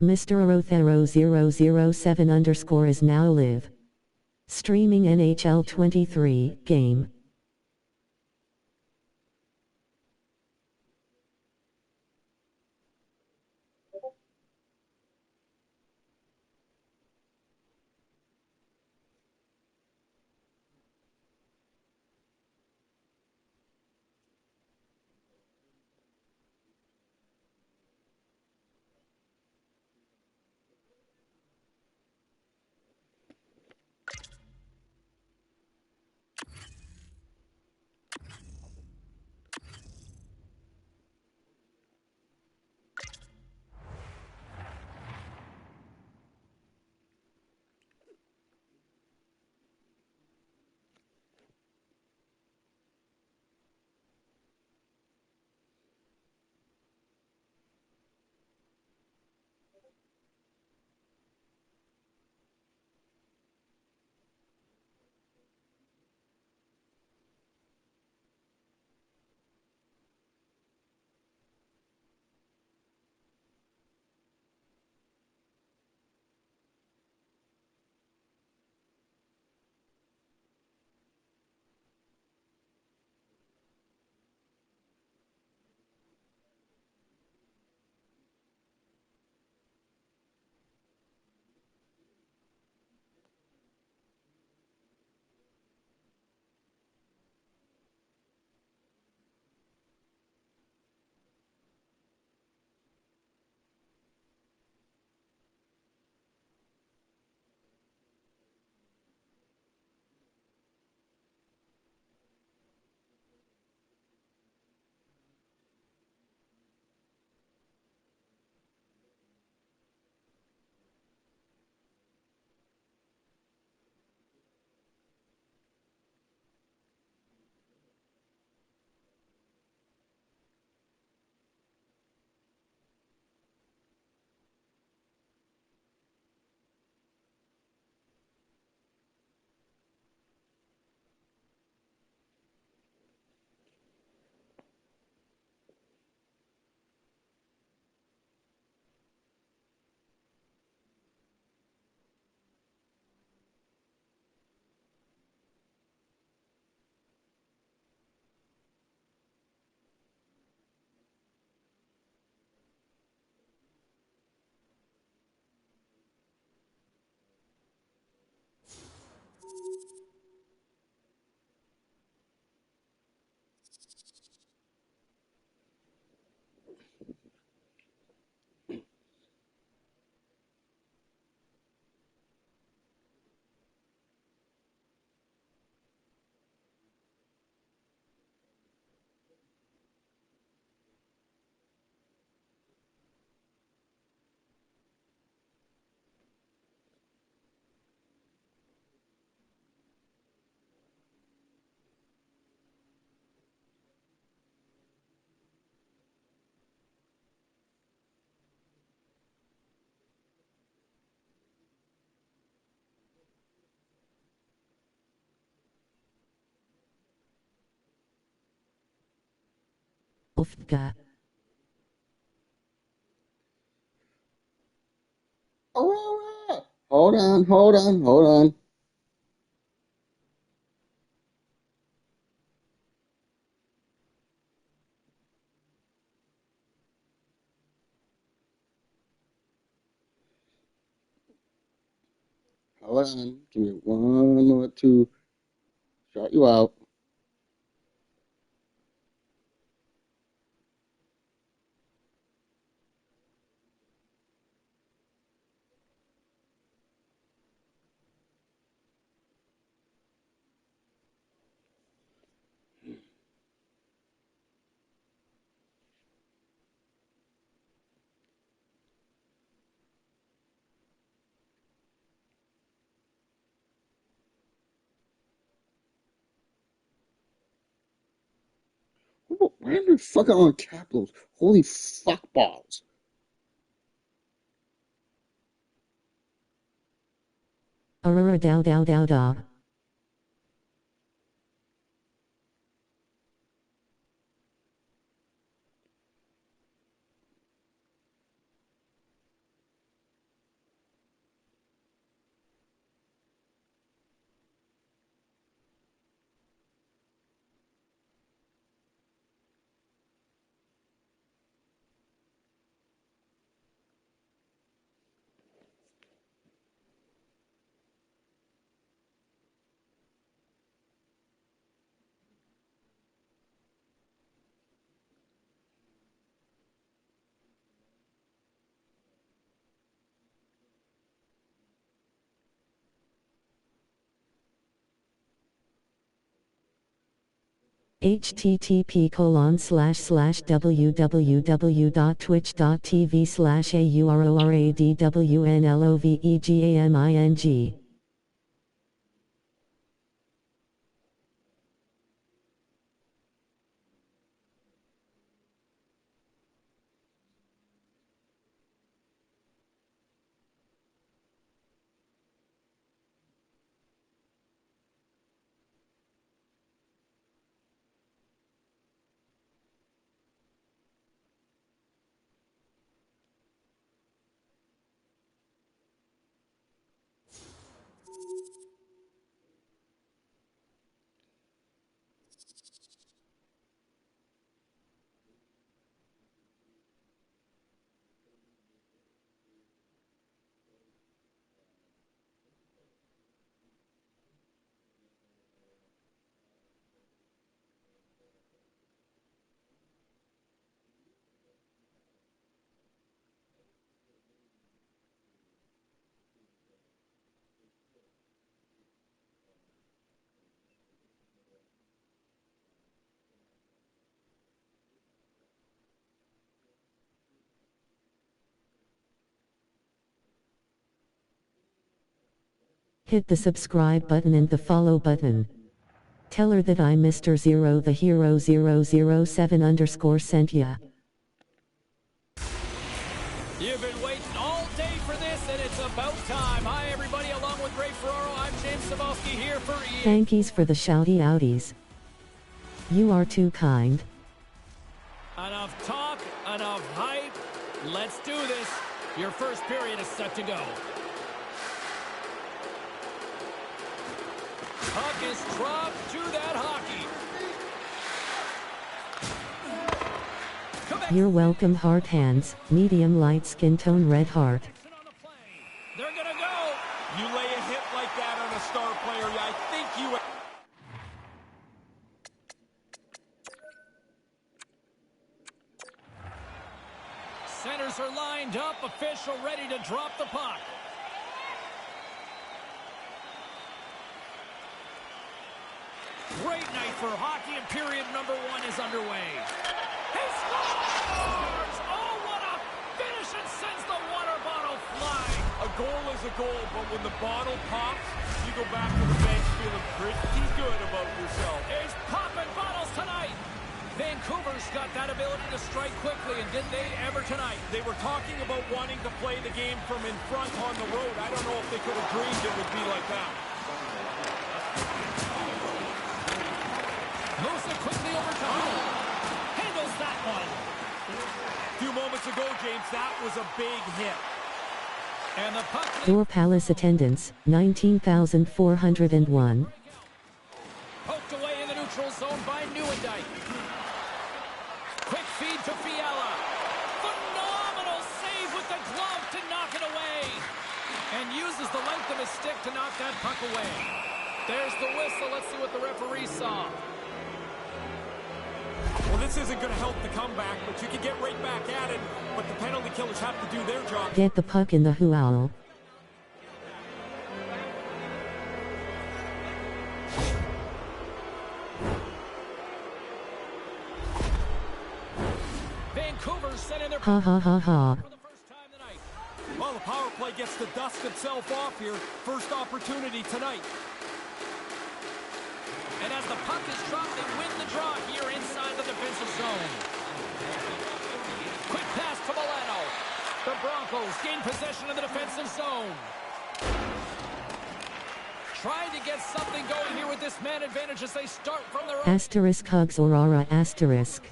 Mr. Arothero007 underscore is now live streaming NHL 23 game. Ufka. Aurora! Hold on, hold on, hold on. Hold on. Give me one more to shout you out. Why am I fucking on capitals? Holy fuck balls. Aurora dow dow dow dow. http://www.twitch.tv/auradwnlovegaming. Hit the subscribe button and the follow button. Tell her that I Mr. Zero the Hero 007 _ sent ya. You've been waiting all day for this, and it's about time. Hi, everybody. Along with Ray Ferraro, I'm James Cebulski here for you. Thankies for the shouty outies. You are too kind. Enough talk, enough hype. Let's do this. Your first period is set to go. Puck is dropped to that hockey. You're welcome, Heart Hands, medium light skin tone red heart. They're gonna go. You lay a hit like that on a star player, I think you... Centers are lined up, official ready to drop the puck. Great night for hockey, and period number 1 is underway. He scores! Oh, what a finish, and sends the water bottle flying. A goal is a goal, but when the bottle pops, you go back to the bench feeling pretty good about yourself. He's popping bottles tonight. Vancouver's got that ability to strike quickly, and did they ever tonight? They were talking about wanting to play the game from in front on the road. I don't know if they could have dreamed it would be like that. Moves it quickly over to home. Handles that one. A few moments ago, James, that was a big hit. And the puck... Door Palace attendance, 19,401. Poked away in the neutral zone by Nieuwendyk. Quick feed to Fiala. Phenomenal save with the glove to knock it away. And uses the length of his stick to knock that puck away. There's the whistle. Let's see what the referee saw. Well, this isn't going to help the comeback, but you can get right back at it. But the penalty killers have to do their job. Get the puck in the hoo-owl. Vancouver sent in their Ha ha ha ha. for the first time tonight. Well, the power play gets to dust itself off here. First opportunity tonight. And as the puck is dropped, they win the draw here inside the defensive zone. Quick pass to Milano. The Broncos gain possession of the defensive zone. Trying to get something going here with this man advantage as they start from their own. Asterisk hugs Aurora asterisk.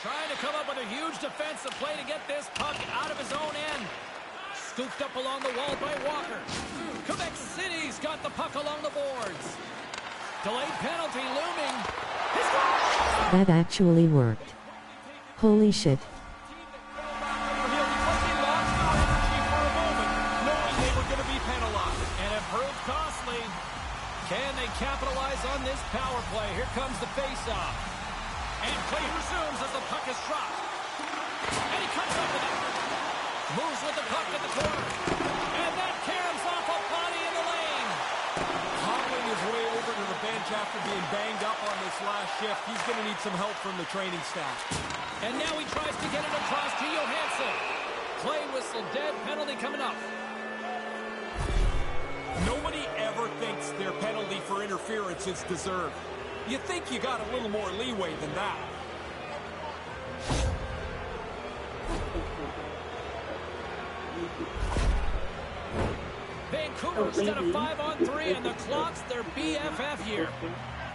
Trying to come up with a huge defensive play to get this puck out of his own end. Scooped up along the wall by Walker. Quebec City's got the puck along the boards. Delayed penalty looming. That actually worked. Holy shit. He'll be looking lost for energy for a moment, knowing they were going to be penalized. And it proved costly. Can they capitalize on this power play? Here comes the face-off. And play resumes as the puck is dropped. And he comes up with it. Moves with the puck at the corner. And that caroms off a body in the lane. Hobbling his way over to the bench after being banged up on this last he's going to need some help from the training staff. And now he tries to get it across to Johansson. Play whistle dead, penalty coming up. Nobody ever thinks their penalty for interference is deserved. You think you got a little more leeway than that. Vancouver's got a 5-on-3, and the clock's their BFF here.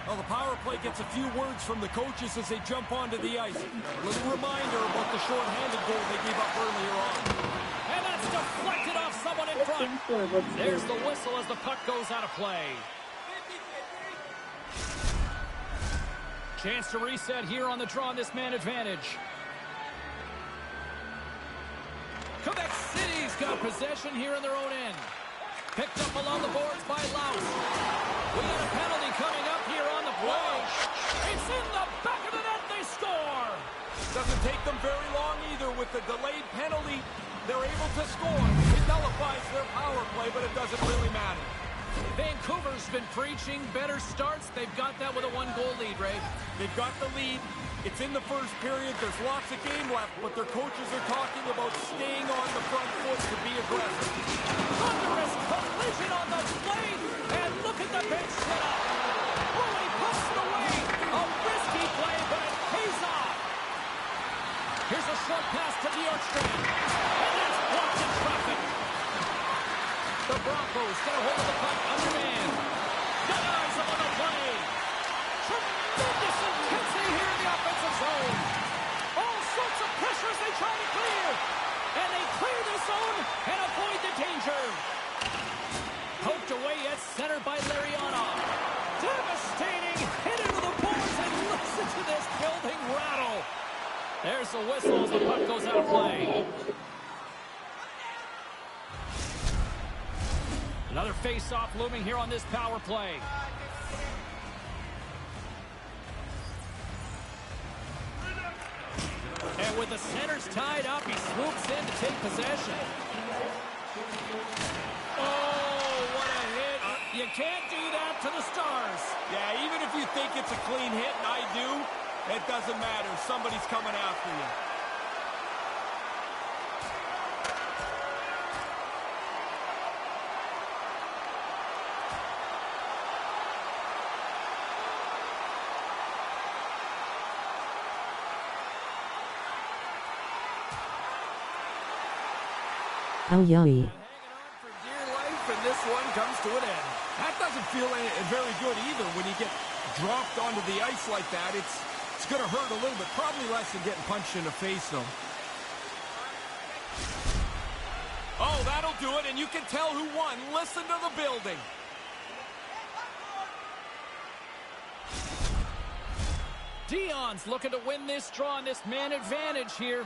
Well, the power play gets a few words from the coaches as they jump onto the ice. A little reminder about the short-handed goal they gave up earlier on. And that's deflected off someone in front. There's the whistle as the puck goes out of play. Chance to reset here on the draw on this man advantage. Quebec City's got possession here in their own end. Picked up along the boards by Laus. We got a penalty coming up here on the play. It's in the back of the net. They score. Doesn't take them very long either. With the delayed penalty, they're able to score. It nullifies their power play, but it doesn't really matter. Vancouver's been preaching better starts. They've got that with a 1-goal lead, Ray. They've got the lead. It's in the first period. There's lots of game left, but their coaches are talking about staying on the front foot to be aggressive. Thunderous collision on the play, and look at the bench set up. Oh, he puts it away. A risky play, but it pays off. Here's a short pass to Bjorkstrand, and that's blocked in traffic. The Broncos get a hold of the puck underman. Denies him on the play. Tremendous intensity here in the offensive zone. All sorts of pressure as they try to clear. And they clear the zone and avoid the danger. Poked away at center by Larionov. Devastating hit into the boards, and listen to this building rattle. There's the whistle as the puck goes out of play. Another face-off looming here on this power play. And with the centers tied up, he swoops in to take possession. Oh, what a hit. You can't do that to the Stars. Yeah, even if you think it's a clean hit, and I do, it doesn't matter. Somebody's coming after you. How yummy. Hanging on for dear life, and this one comes to an end. That doesn't feel very good either when you get dropped onto the ice like that. It's going to hurt a little bit, probably less than getting punched in the face, though. Oh, that'll do it, and you can tell who won. Listen to the building. Dion's looking to win this draw on this man advantage here.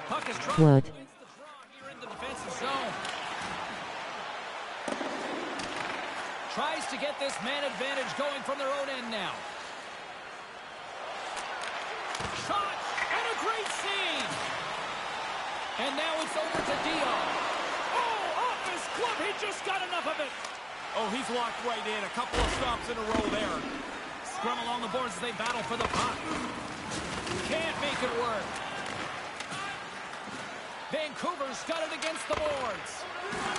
Puck is dropped. What? Wins the draw here in the defensive zone. Tries to get this man advantage going from their own end now. Shot and a great save. And now it's over to Dion. Oh, off his glove. He just got enough of it. Oh, he's locked right in. A couple of stops in a row there. Scrum along the boards as they battle for the puck. Can't make it work. Vancouver's got it against the boards.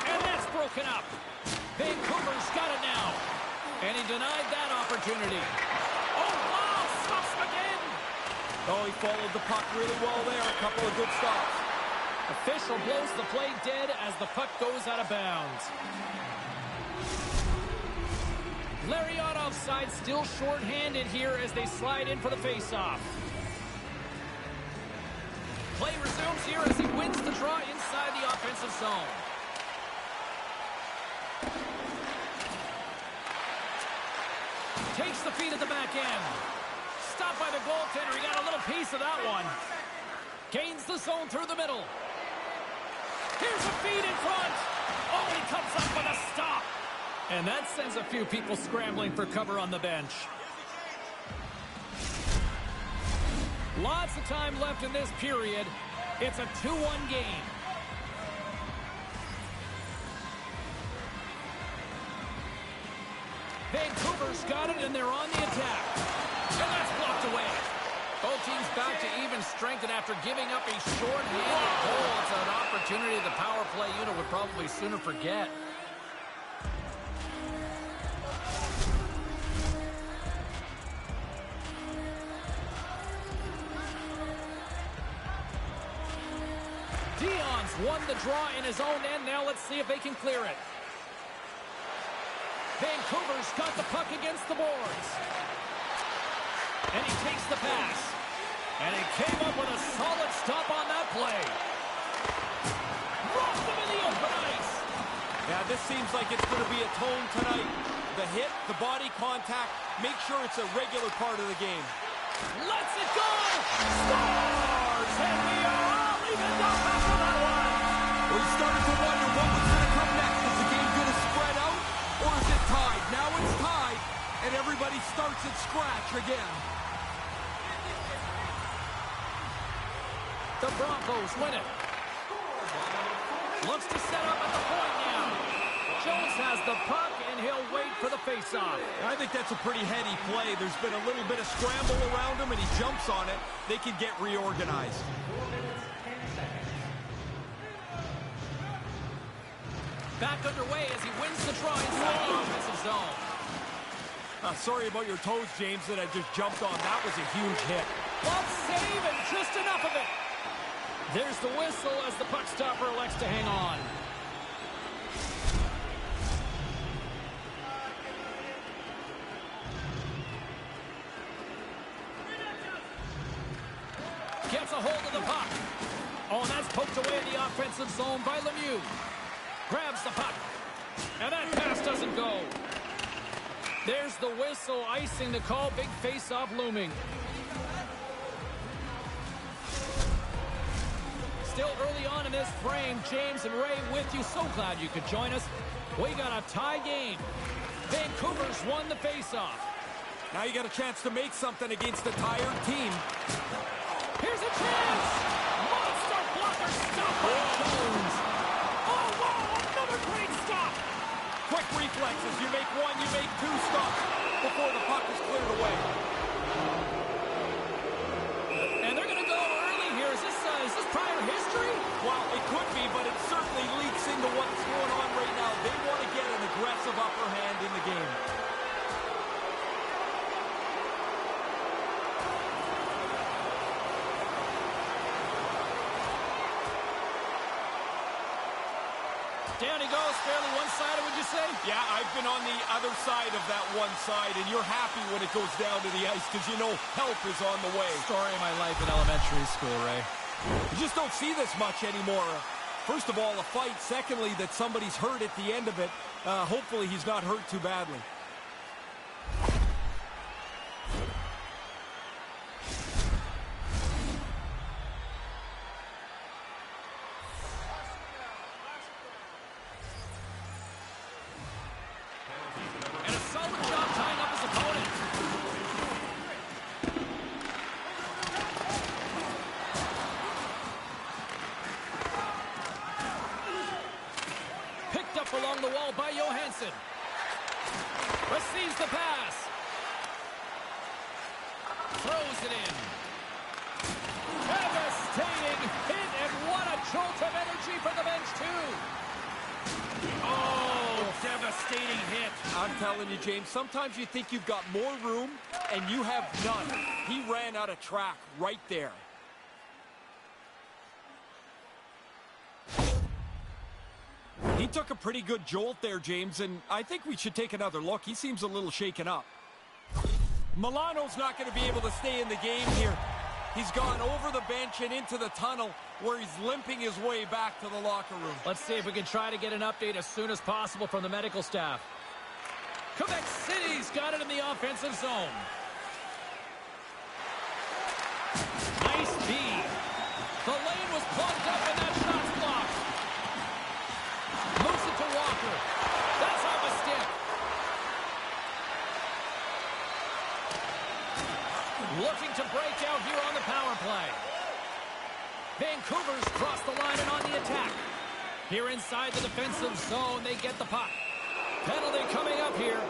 And that's broken up. Vancouver's got it now. And he denied that opportunity. Oh, wow, stops him again. Oh, he followed the puck really well there. A couple of good stops. Official blows the play dead as the puck goes out of bounds. Larionov's side still short-handed here as they slide in for the face-off. Play resumes here as he wins the draw inside the offensive zone. Takes the feed at the back end. Stopped by the goaltender. He got a little piece of that one. Gains the zone through the middle. Here's a feed in front. Oh, he comes up with a stop. And that sends a few people scrambling for cover on the bench. Lots of time left in this period. It's a 2-1 game. Vancouver Vancouver's got it, and they're on the attack. And that's blocked away. Both teams back to even strength, and after giving up a short-handed goal, it's an opportunity the power play unit would probably sooner forget. Dion's won the draw in his own end. Now let's see if they can clear it. Vancouver's got the puck against the boards. And he takes the pass. And he came up with a solid stop on that play. Dropped him in the open ice. Yeah, this seems like it's going to be a tone tonight. The hit, the body contact, make sure it's a regular part of the game. Lets it go! Scores! And we are all even up after that one! We started to wonder what was going to come next. Is the game going to spread out, or is it tied? Now it's tied, and everybody starts at scratch again. The Broncos win it. Looks to set up at the point now. Jones has the puck, and he'll wait for the faceoff. I think that's a pretty heady play. There's been a little bit of scramble around him, and he jumps on it. They can get reorganized. Back underway as he wins the draw inside the offensive zone. Sorry about your toes, James, that I just jumped on. That was a huge hit. Glove save, and just enough of it. There's the whistle as the puck stopper elects to hang on. Gets a hold of the puck. Oh, and that's poked away in the offensive zone by Lemieux. Grabs the puck. And that pass doesn't go. There's the whistle, icing the call. Big face-off looming. Still early on in this frame. James and Ray with you. So glad you could join us. We got a tie game. Vancouver's won the face-off. Now you got a chance to make something against the tired team. Here's a chance! Monster blocker stop by Jones! Oh, wow! Another great stop! Quick reflexes. You make one, you make two stops before the puck is cleared away. And they're going to go early here. Is this prior history? Well, it could be, but it certainly leaks into what's going on right now. They want to get an aggressive upper hand in the game. Down he goes, fairly one-sided, would you say? Yeah, I've been on the other side of that one side, and you're happy when it goes down to the ice because you know help is on the way. Story of my life in elementary school, Ray. You just don't see this much anymore. First of all, a fight. Secondly, that somebody's hurt at the end of it. Hopefully he's not hurt too badly. And a solid job tying up his opponent. Picked up along the wall by Johansson. Receives the pass. Throws it in. Devastating hit, and what a jolt of energy for the bench, too. Oh, devastating hit. I'm telling you, James, sometimes you think you've got more room, and you have none. He ran out of track right there. He took a pretty good jolt there, James, and I think we should take another look. He seems a little shaken up. Milano's not going to be able to stay in the game here. He's gone over the bench and into the tunnel where he's limping his way back to the locker room. Let's see if we can try to get an update as soon as possible from the medical staff. Quebec City's got it in the offensive zone. Nice D. The lane was plugged up and that shot's blocked. Moves it to Walker. That's off a stick. Looking to break out here on the power play. Vancouver's crossed the line and on the attack. Here inside the defensive zone, they get the puck. Penalty coming up here.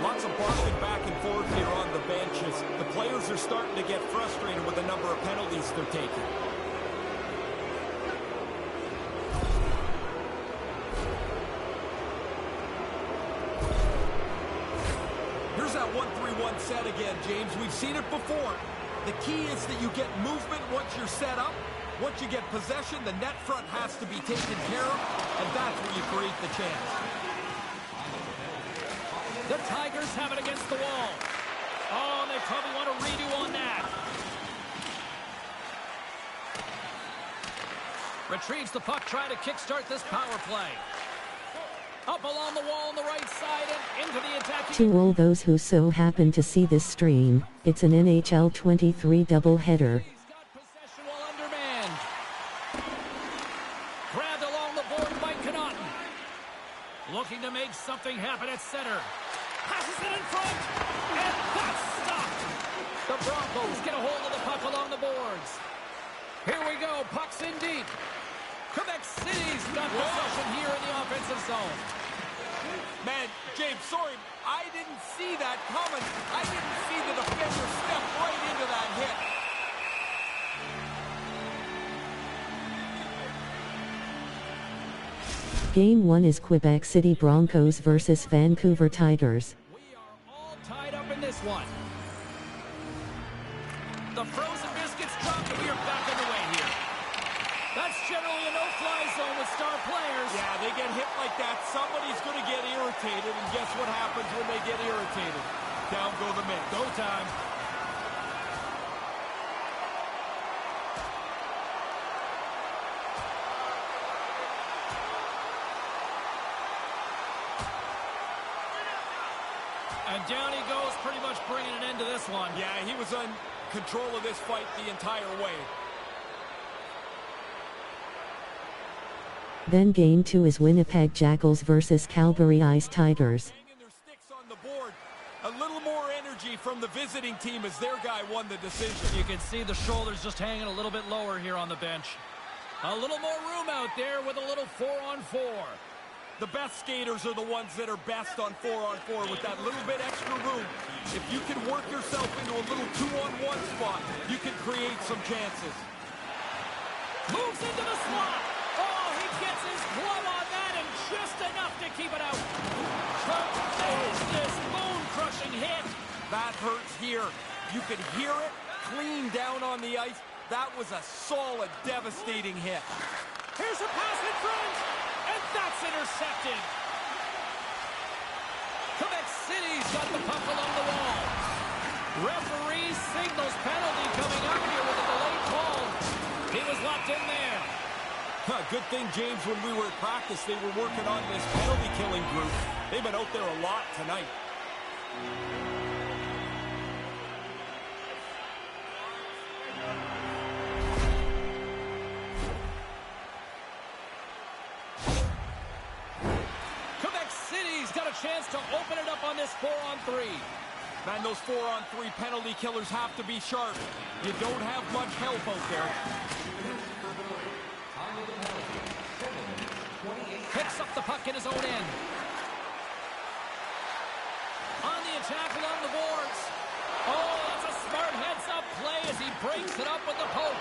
Lots of barking back and forth here on the benches. The players are starting to get frustrated with the number of penalties they're taking. Here's that 1-3-1 set again, James. We've seen it before. The key is that you get movement once you're set up. Once you get possession, the net front has to be taken care of, and that's where you create the chance. The Tigers have it against the wall. Oh, and they probably want a redo on that. Retrieves the puck, trying to kickstart this power play. Up along the wall on the right side and into the attacking. To all those who so happen to see this stream, it's an NHL 23 doubleheader. He's got possession while undermanned. Grabbed along the board by Connaughton. Looking to make something happen at center. Passes it in front, and that's stopped. The Broncos get a hold of the puck along the boards. Here we go, puck's in deep. Quebec City's got possession here in the offensive zone. Man, James, sorry, I didn't see that coming. I didn't see the defender step right into that hit. Game 1 is Quebec City Broncos versus Vancouver Tigers. We are all tied up in this one. The frozen biscuits dropped, and we are back underway here. That's generally a no-fly zone with star players. Yeah, they get hit like that, somebody's going to get irritated, and guess what happens when they get irritated? Down go the men. Go time. And down he goes, pretty much bringing an end to this one. Yeah, he was in control of this fight the entire way. Then Game 2 is Winnipeg Jackals versus Calgary Ice Tigers. Hanging their sticks on the board. A little more energy from the visiting team as their guy won the decision. You can see the shoulders just hanging a little bit lower here on the bench. A little more room out there with a little 4-on-4. The best skaters are the ones that are best on 4-on-4 with that little bit extra room. If you can work yourself into a little 2-on-1 spot, you can create some chances. Moves into the slot. Oh, he gets his glove on that and just enough to keep it out. Tremendous bone-crushing hit. That hurts here. You could hear it clean down on the ice. That was a solid, devastating hit. Here's a pass in front, and that's intercepted. Quebec City's got the puck along the wall. Referee signals penalty coming up here with a delayed call. He was locked in there. Good thing, James, when we were at practice, they were working on this penalty-killing group. They've been out there a lot tonight. Quebec City's got a chance to open it up on this 4-on-3. Man, those 4-on-3 penalty killers have to be sharp. You don't have much help out there. Picks up the puck in his own end. On the attack along the boards. Oh, that's a smart heads-up play as he breaks it up with the poke.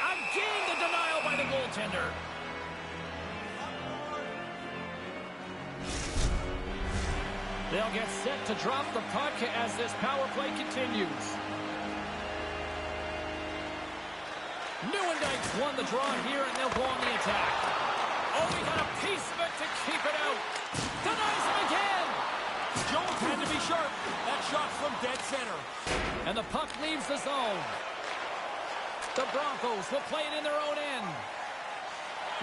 Again, the denial by the goaltender. They'll get set to drop the puck as this power play continues. Nieuwendyke's won the draw here, and they'll go on the attack. Oh, he got a piece of it to keep it out. Denies him again. Jones had to be sharp. That shot from dead center. And the puck leaves the zone. The Broncos will play it in their own end.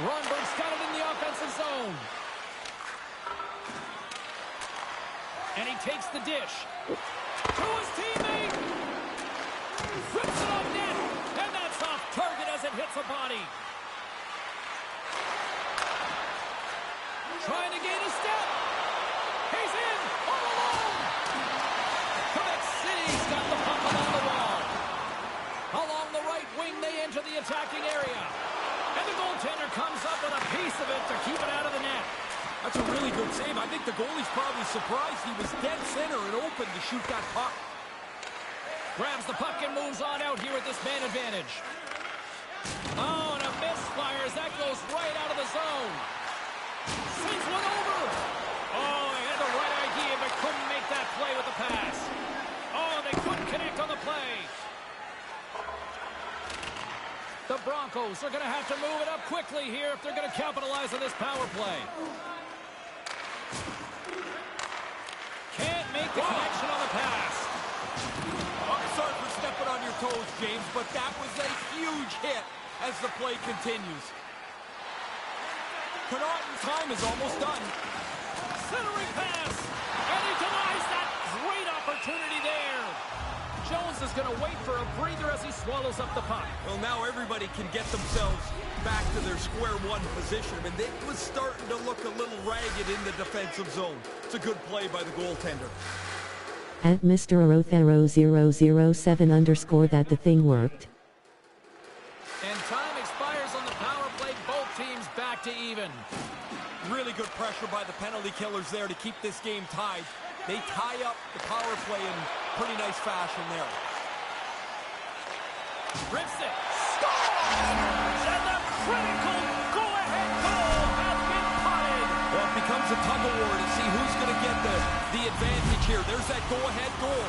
Ronberg's got it in the offensive zone. And he takes the dish. To his teammate. Rips it on net. And that's off target as it hits a body. Trying to gain a step. He's in all alone. Quebec City's got the puck along the wall. Along the right wing, they enter the attacking area. And the goaltender comes up with a piece of it to keep it out of the net. That's a really good save. I think the goalie's probably surprised he was dead center and open to shoot that puck. Grabs the puck and moves on out here with this man advantage. Oh, and a misfires. That goes right out of the zone. Sends one over. Oh, they had the right idea, but couldn't make that play with the pass. Oh, they couldn't connect on the play. The Broncos are going to have to move it up quickly here if they're going to capitalize on this power play. Can't make the connection on the pass. Oh, sorry for stepping on your toes, James, but that was a huge hit as the play continues. Connaughton's time is almost done. Centering pass, and he denies that great opportunity there. Jones is going to wait for a breather as he swallows up the puck. Well, now everybody can get themselves back to their square one position. I mean, it was starting to look a little ragged in the defensive zone. It's a good play by the goaltender. At Mr. Arothero007 underscore that the thing worked. And time expires on the power play. Both teams back to even. Really good pressure by the penalty killers there to keep this game tied. They tie up the power play in pretty nice fashion there. Rips it. Scores! And the critical go-ahead goal has been potted. Well, it becomes a tug-of-war to see who's going to get the advantage here. There's that go-ahead goal.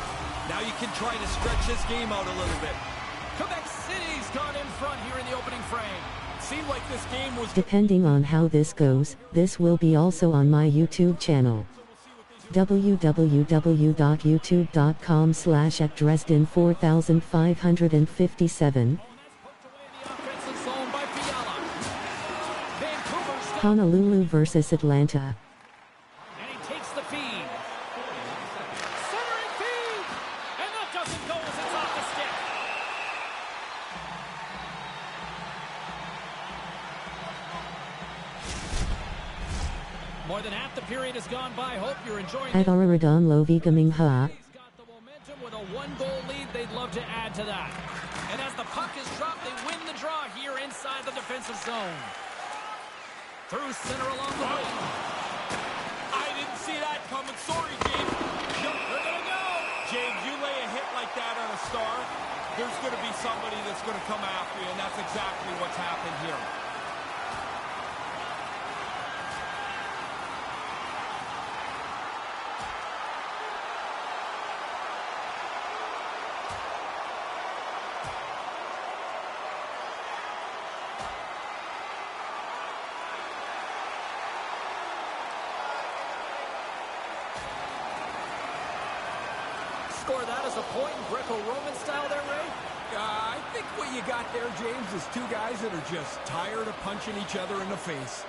Now you can try to stretch this game out a little bit. Quebec City's gone in front here in the opening frame. Seemed like this game was... Depending on how this goes, this will be also on my YouTube channel. www.youtube.com/@Dresden4557. Honolulu versus Atlanta. And he takes the feed. Centering feed! And that doesn't go as it's off the stick. More than half the period has gone by. Hope you're enjoying At it. Araradon Lovigaming Ha. He's got the momentum with a one-goal lead. They'd love to add to that. And as the puck is dropped, they win the draw here inside the defensive zone. Through center along the wing. I didn't see that coming. Sorry, James. They're going to go. James, you lay a hit like that on a star, there's going to be somebody that's going to come after you, and that's exactly what's happened here. Score that as a point in Greco-Roman style there, Ray? I think what you got there, James, is two guys that are just tired of punching each other in the face.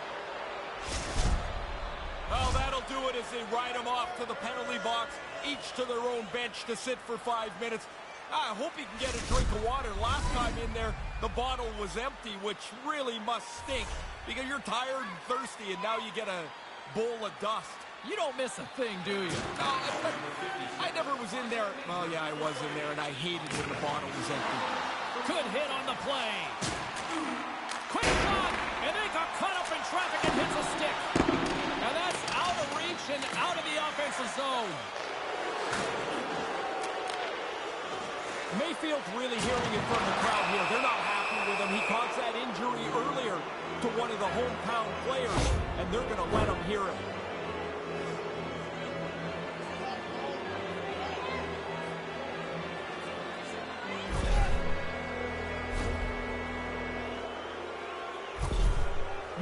Oh, that'll do it as they ride them off to the penalty box, each to their own bench to sit for 5 minutes. I hope he can get a drink of water. Last time in there, the bottle was empty, which really must stink because you're tired and thirsty, and now you get a bowl of dust. You don't miss a thing, do you? No, I never was in there. Well, yeah, I was in there, and I hated when the bottle was empty. Good hit on the play. Quick shot, and they got caught up in traffic and hits a stick. And that's out of reach and out of the offensive zone. Mayfield's really hearing it from the crowd here. They're not happy with him. He caused that injury earlier to one of the hometown players, and they're going to let him hear it.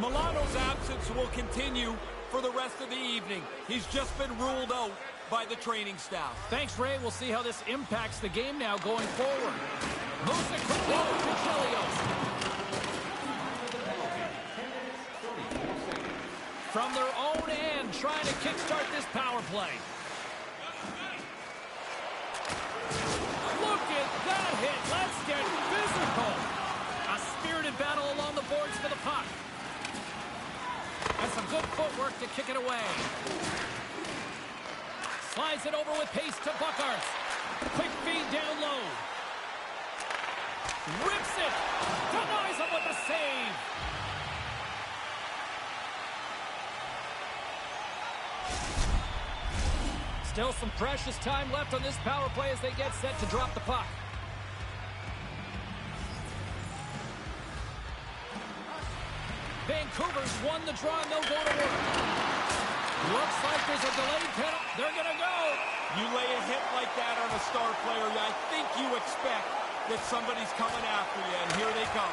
Milano's absence will continue for the rest of the evening. He's just been ruled out by the training staff. Thanks, Ray. We'll see how this impacts the game now going forward. Moves it quickly over to Chelios. From their own end, trying to kickstart this power play. Look at that hit. Let's get physical. A spirited battle along the boards for the puck. And some good footwork to kick it away. Slides it over with pace to Buckarts. Quick feed down low. Rips it. Denies him with the save. Still some precious time left on this power play as they get set to drop the puck. Vancouver's won the draw and they'll go to work. Looks like there's a delayed penalty. They're going to go. You lay a hit like that on a star player, I think you expect that somebody's coming after you, and here they come.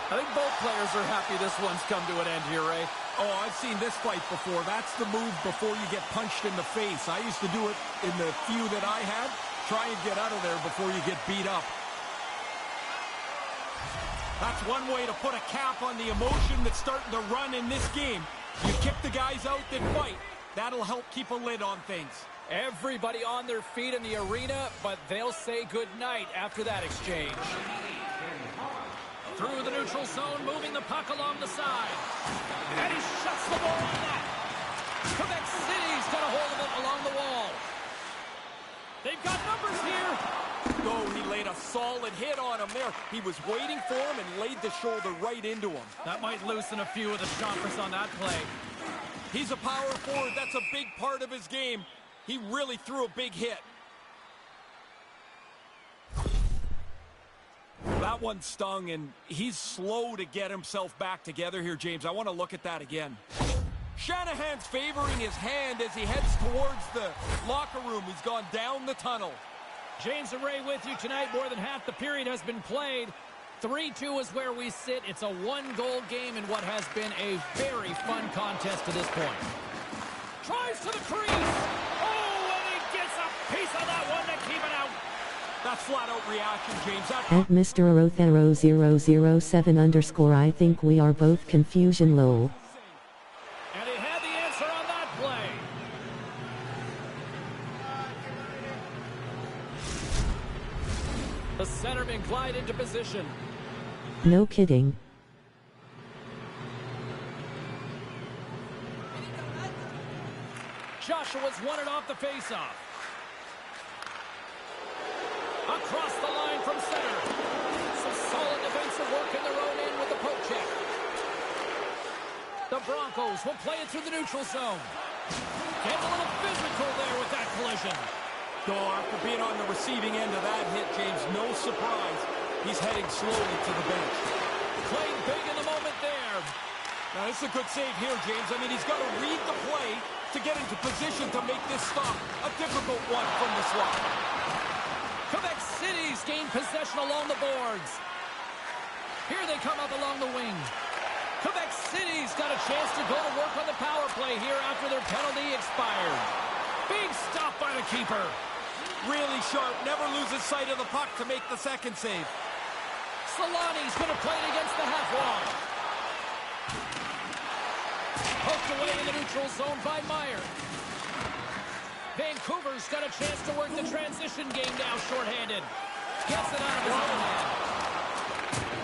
I think both players are happy this one's come to an end here, Ray. Oh, I've seen this fight before. That's the move before you get punched in the face. I used to do it in the few that I had. Try and get out of there before you get beat up. That's one way to put a cap on the emotion that's starting to run in this game. You kick the guys out that fight. That'll help keep a lid on things. Everybody on their feet in the arena, but they'll say goodnight after that exchange. Through the neutral zone, moving the puck along the side. And he shuts the ball on that. Quebec City's got a hold of it along the wall. They've got numbers here. Oh, he laid a solid hit on him there. He was waiting for him and laid the shoulder right into him. That might loosen a few of the chompers on that play. He's a power forward. That's a big part of his game. He really threw a big hit. That one stung, and he's slow to get himself back together here, James. I want to look at that again. Shanahan's favoring his hand as he heads towards the locker room. He's gone down the tunnel. James and Ray with you tonight. More than half the period has been played. 3-2 is where we sit. It's a one-goal game in what has been a very fun contest to this point. Tries to the crease. Oh, and he gets a piece of that one to keep it out. That's flat-out reaction, James. At Mr. Arothero007 _ I think we are both confusion lol. And he had the answer on that play. The centerman glide into position. No kidding. Joshua's won it off the faceoff. Across the line from center. Some solid defensive work in their own end with the poke check. The Broncos will play it through the neutral zone. Getting a little physical there with that collision. Oh, after being on the receiving end of that hit, James, no surprise. He's heading slowly to the bench. Playing big in the moment there. Now, this is a good save here, James. I mean, he's got to read the play to get into position to make this stop. A difficult one from the slot. Quebec City's gained possession along the boards. Here they come up along the wing. Quebec City's got a chance to go to work on the power play here after their penalty expired. Big stop by the keeper. Really sharp, never loses sight of the puck to make the second save. Solani's going to play it against the half wall. Poked away in the neutral zone by Meyer. Vancouver's got a chance to work the transition game now shorthanded. Gets it out of his own hand.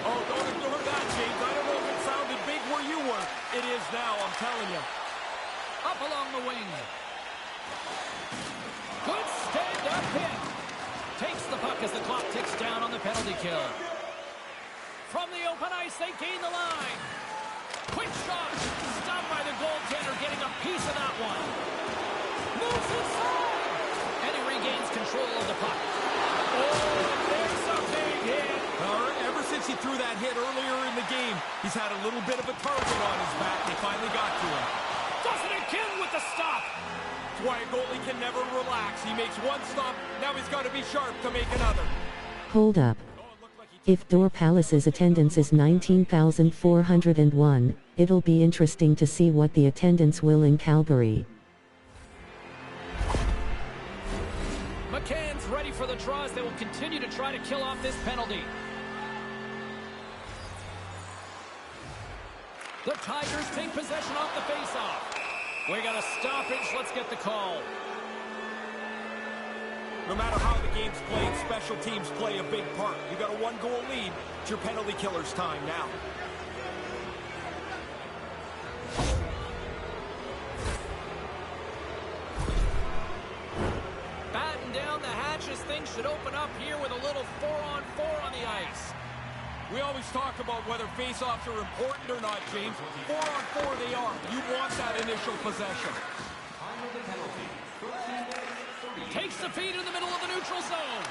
Oh, don't ignore that, James. I don't know if it sounded big where you were. It is now, I'm telling you. Up along the wing. Good stand-up hit. Takes the puck as the clock ticks down on the penalty kill. From the open ice, they gain the line. Quick shot. Stopped by the goaltender, getting a piece of that one. Moves inside. And he regains control of the puck. Oh, there's a big hit. Ever since he threw that hit earlier in the game, he's had a little bit of a target on his back. They finally got to him. Does it again with the stop. That's why a goalie can never relax. He makes one stop, now he's got to be sharp to make another. Hold up. If Door Palace's attendance is 19,401, it'll be interesting to see what the attendance will in Calgary. McCann's ready for the draws. They will continue to try to kill off this penalty. The Tigers take possession off the faceoff. We got a stoppage. Let's get the call. No matter how the game's played, special teams play a big part. You got a one-goal lead. It's your penalty killer's time now. Batten down the hatches things should open up here with a little 4-on-4 on the ice. We always talk about whether face-offs are important or not, James. 4-on-4 they are. You want that initial possession. Takes the feed in the middle of the neutral zone.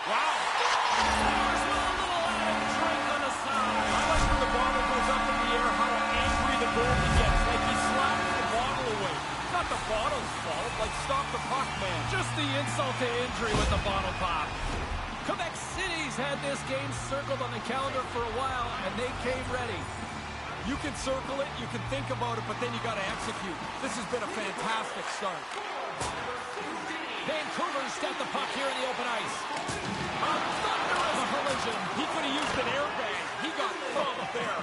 Wow. Scores with a little added drink on the side. I like when the bottle goes up in the air, how angry the goalie gets. Like he slapped the bottle away. It's not the bottle's fault. Like, stop the puck, man. Just the insult to injury with the bottle pop. Quebec City's had this game circled on the calendar for a while, and they came ready. You can circle it, you can think about it, but then you got to execute. This has been a fantastic start. Vancouver's got the puck here in the open ice. A thunderous collision. He could have used an airbag. He got thumped there.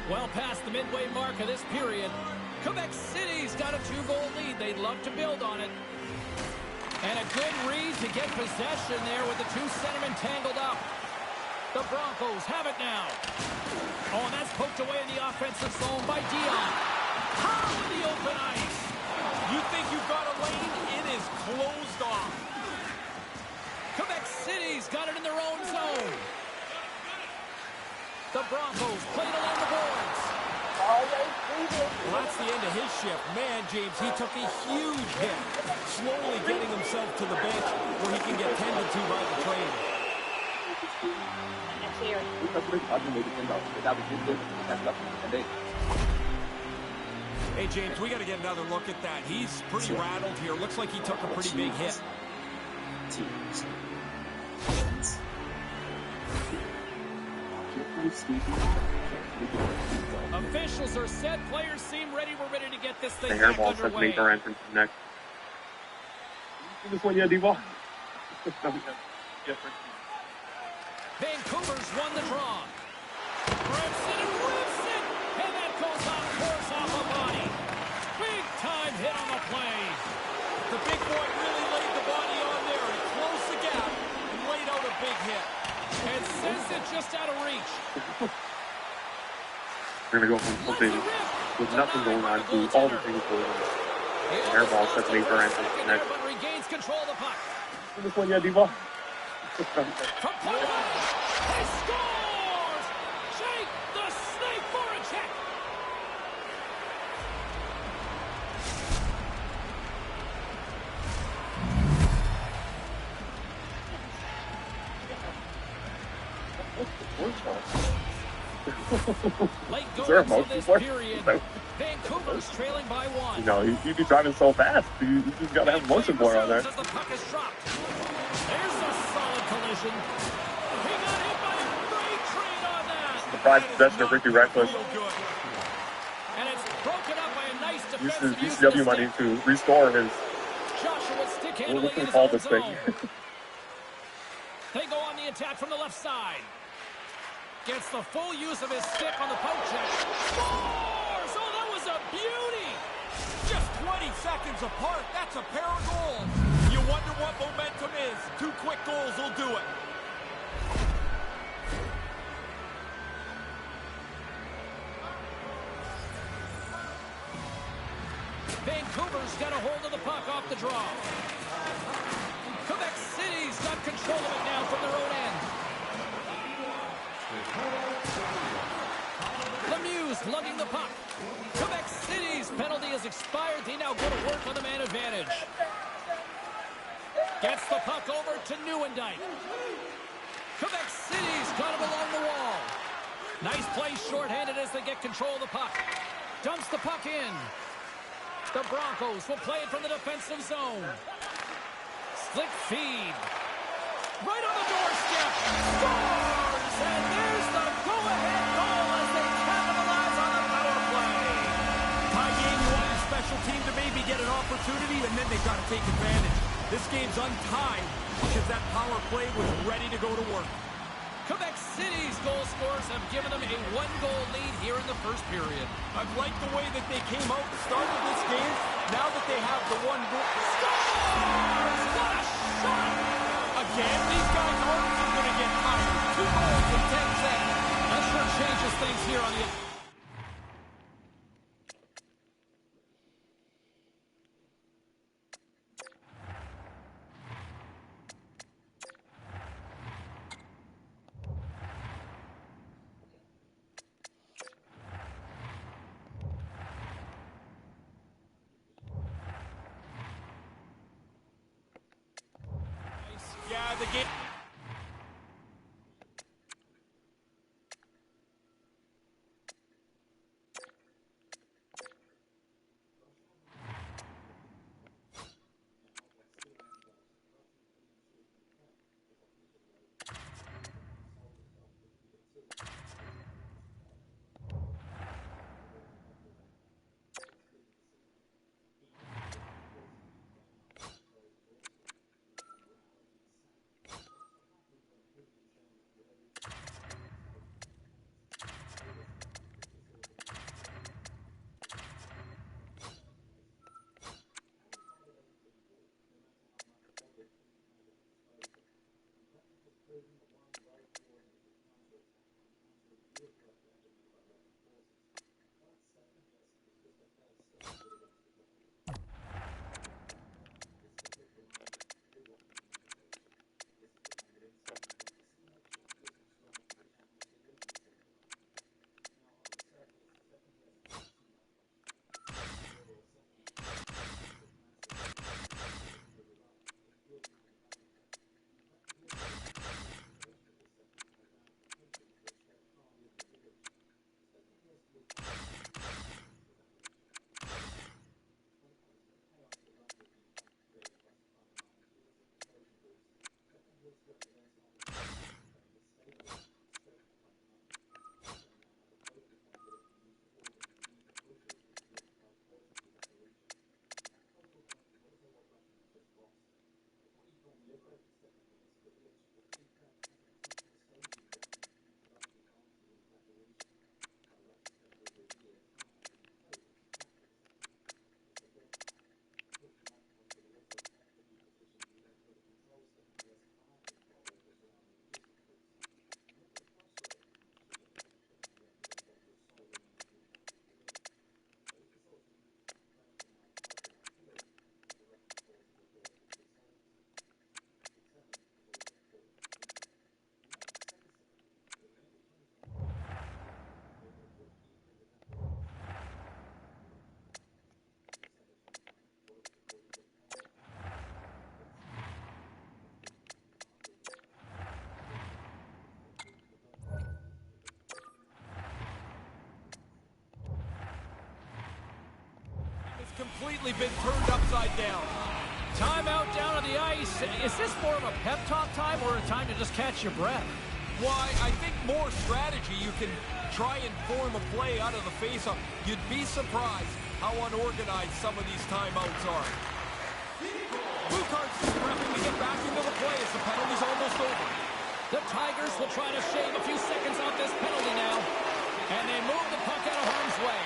Well past the midway mark of this period, Quebec City's got a 2-goal lead. They'd love to build on it. And a good read to get possession there with the two centermen tangled up. The Broncos have it now. Oh, and that's poked away in the offensive zone by Dion. How in the open ice? You think you've got a lane? It is closed off. Quebec City's got it in their own zone. The Broncos played along the boards. Well, that's the end of his shift. Man, James, he took a huge hit, slowly getting himself to the bench where he can get tended to by the trainer. Hey, James, we got to get another look at that. He's pretty rattled here. Looks like he took a pretty big hit. Officials are set. Players seem ready. We're ready to get this thing The back hairball says underway. make our entrance next. This one, yeah, D-ball. Vancouver's won the draw. Rips it and rips it. And that goes off course off a body. Big time hit on the play. The big boy really laid the body on there and closed the gap and laid out a big hit. And sends it just out of reach. We're going to go from something with nothing going on to all the things going on. The hairball says make our entrance next. But regains control of the puck. This one, yeah, D-ball. From point out. He scores! Jake the Snake for a check. Late goals of this period. Vancouver's trailing by 1. You know, you'd be driving so fast. You just got to have motion blur on there. As the puck is dropped. There's a solid collision. He got hit by a freight train on that. Surprise possession of Ricky Reckless. And it's broken up by a nice defensive use of UCW the might need stick. to restore his. Joshua stick What handling we in can his call own this thing. zone. They go on the attack from the left side. Gets the full use of his stick on the poke check. Scores! Oh, that was a beauty! Just 20 seconds apart. That's a pair of goals. You wonder what momentum is. 2 quick goals will do it. Vancouver's got a hold of the puck off the draw. Quebec City's got control of it now from their own end. Lemieux's lugging the puck. Quebec City's penalty has expired. They now go to work on the man advantage. Gets the puck over to Nieuwendyk. Quebec City's got him along the wall. Nice play shorthanded as they get control of the puck. Dumps the puck in. The Broncos will play it from the defensive zone. Slick feed. Right on the doorstep. Scores! And there's the go-ahead goal as they capitalize on the power play. Tie game, you want your special team to maybe get an opportunity, and then they've got to take advantage. This game's untied because that power play was ready to go to work. Quebec City's goal scorers have given them a 1-goal lead here in the first period. I've liked the way that they came out and started this game. Now that they have the 1 goal. Scores! What a shot! Again, these guys aren't going to get tired. 2 goals in 10 seconds. That sure changes things here on the... drive the game. Completely been turned upside down. Timeout down on the ice. Is this more of a pep talk time or a time to just catch your breath? Why, I think more strategy. You can try and form a play out of the faceoff. You'd be surprised how unorganized some of these timeouts are. Blue cards just prepping to get back into the play as the penalty's almost over. The Tigers will try to shave a few seconds off this penalty now. And they move the puck out of harm's way.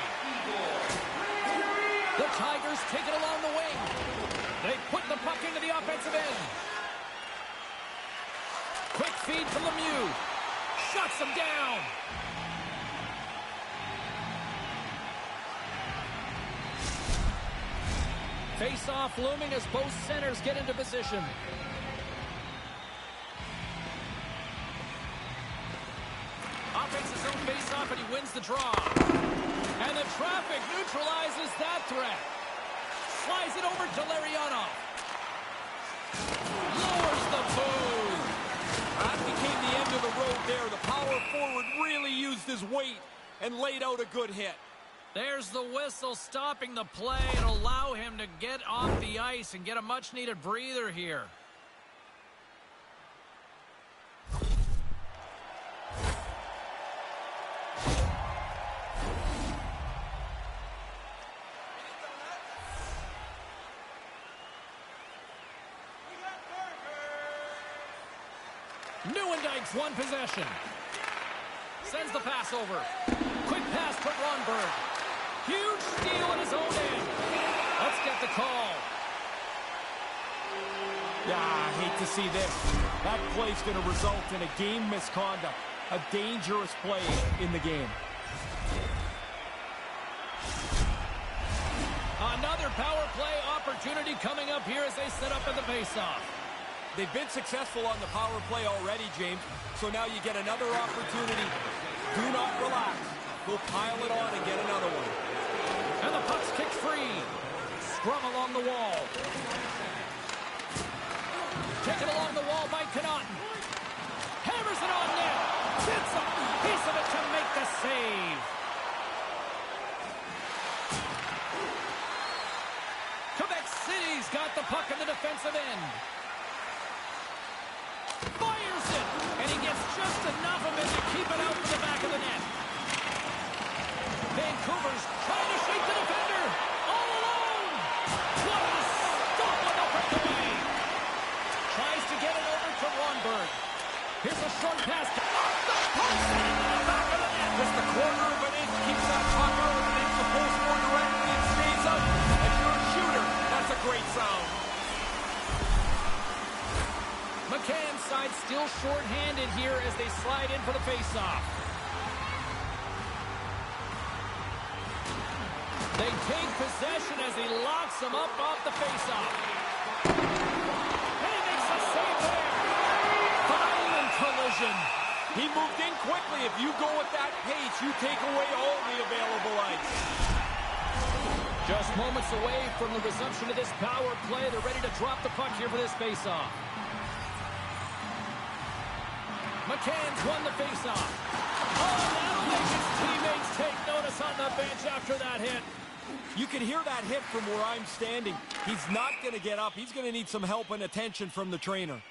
The Tigers take it along the wing. They put the puck into the offensive end. Quick feed from Lemieux. Shuts them down. Face-off looming as both centers get into position. Offense's own face-off, and he wins the draw. And the traffic neutralizes that threat. Slides it over to Larionov. Lowers the boom. That became the end of the road there. The power forward really used his weight and laid out a good hit. There's the whistle stopping the play and allow him to get off the ice and get a much-needed breather here. Nieuwendyke's one possession. Sends the pass over. Quick pass to Ronberg. Huge steal at his own end. Let's get the call. Yeah, I hate to see this. That play's going to result in a game misconduct. A dangerous play in the game. Another power play opportunity coming up here as they set up at the faceoff. They've been successful on the power play already, James. So now you get another opportunity. Do not relax. Go pile it on and get another one. And the puck's kicked free. Scrum along the wall. Taken along the wall by Connaughton. Hammers it on net. Gets a piece of it to make the save. Quebec City's got the puck in the defensive end. Fires it, and he gets just enough of it to keep it out from the back of the net. Vancouver's trying to shake the defender. All alone. What a stop on the breakaway. Tries to get it over to Ronberg. Here's a short pass. Off the post and into the back of the net. Just a quarter of an inch keeps that puck out of the net. The post more directly and stays up. If you're a shooter, that's a great sound. McCann's side still short-handed here as they slide in for the face-off. They take possession as he locks him up off the face-off. And he makes a save there. Violent collision. He moved in quickly. If you go at that pace, you take away all the available ice. Just moments away from the resumption of this power play. They're ready to drop the puck here for this face-off. McCann's won the face-off. Oh, that'll make his teammates take notice on the bench after that hit. You can hear that hit from where I'm standing. He's not going to get up. He's going to need some help and attention from the trainer.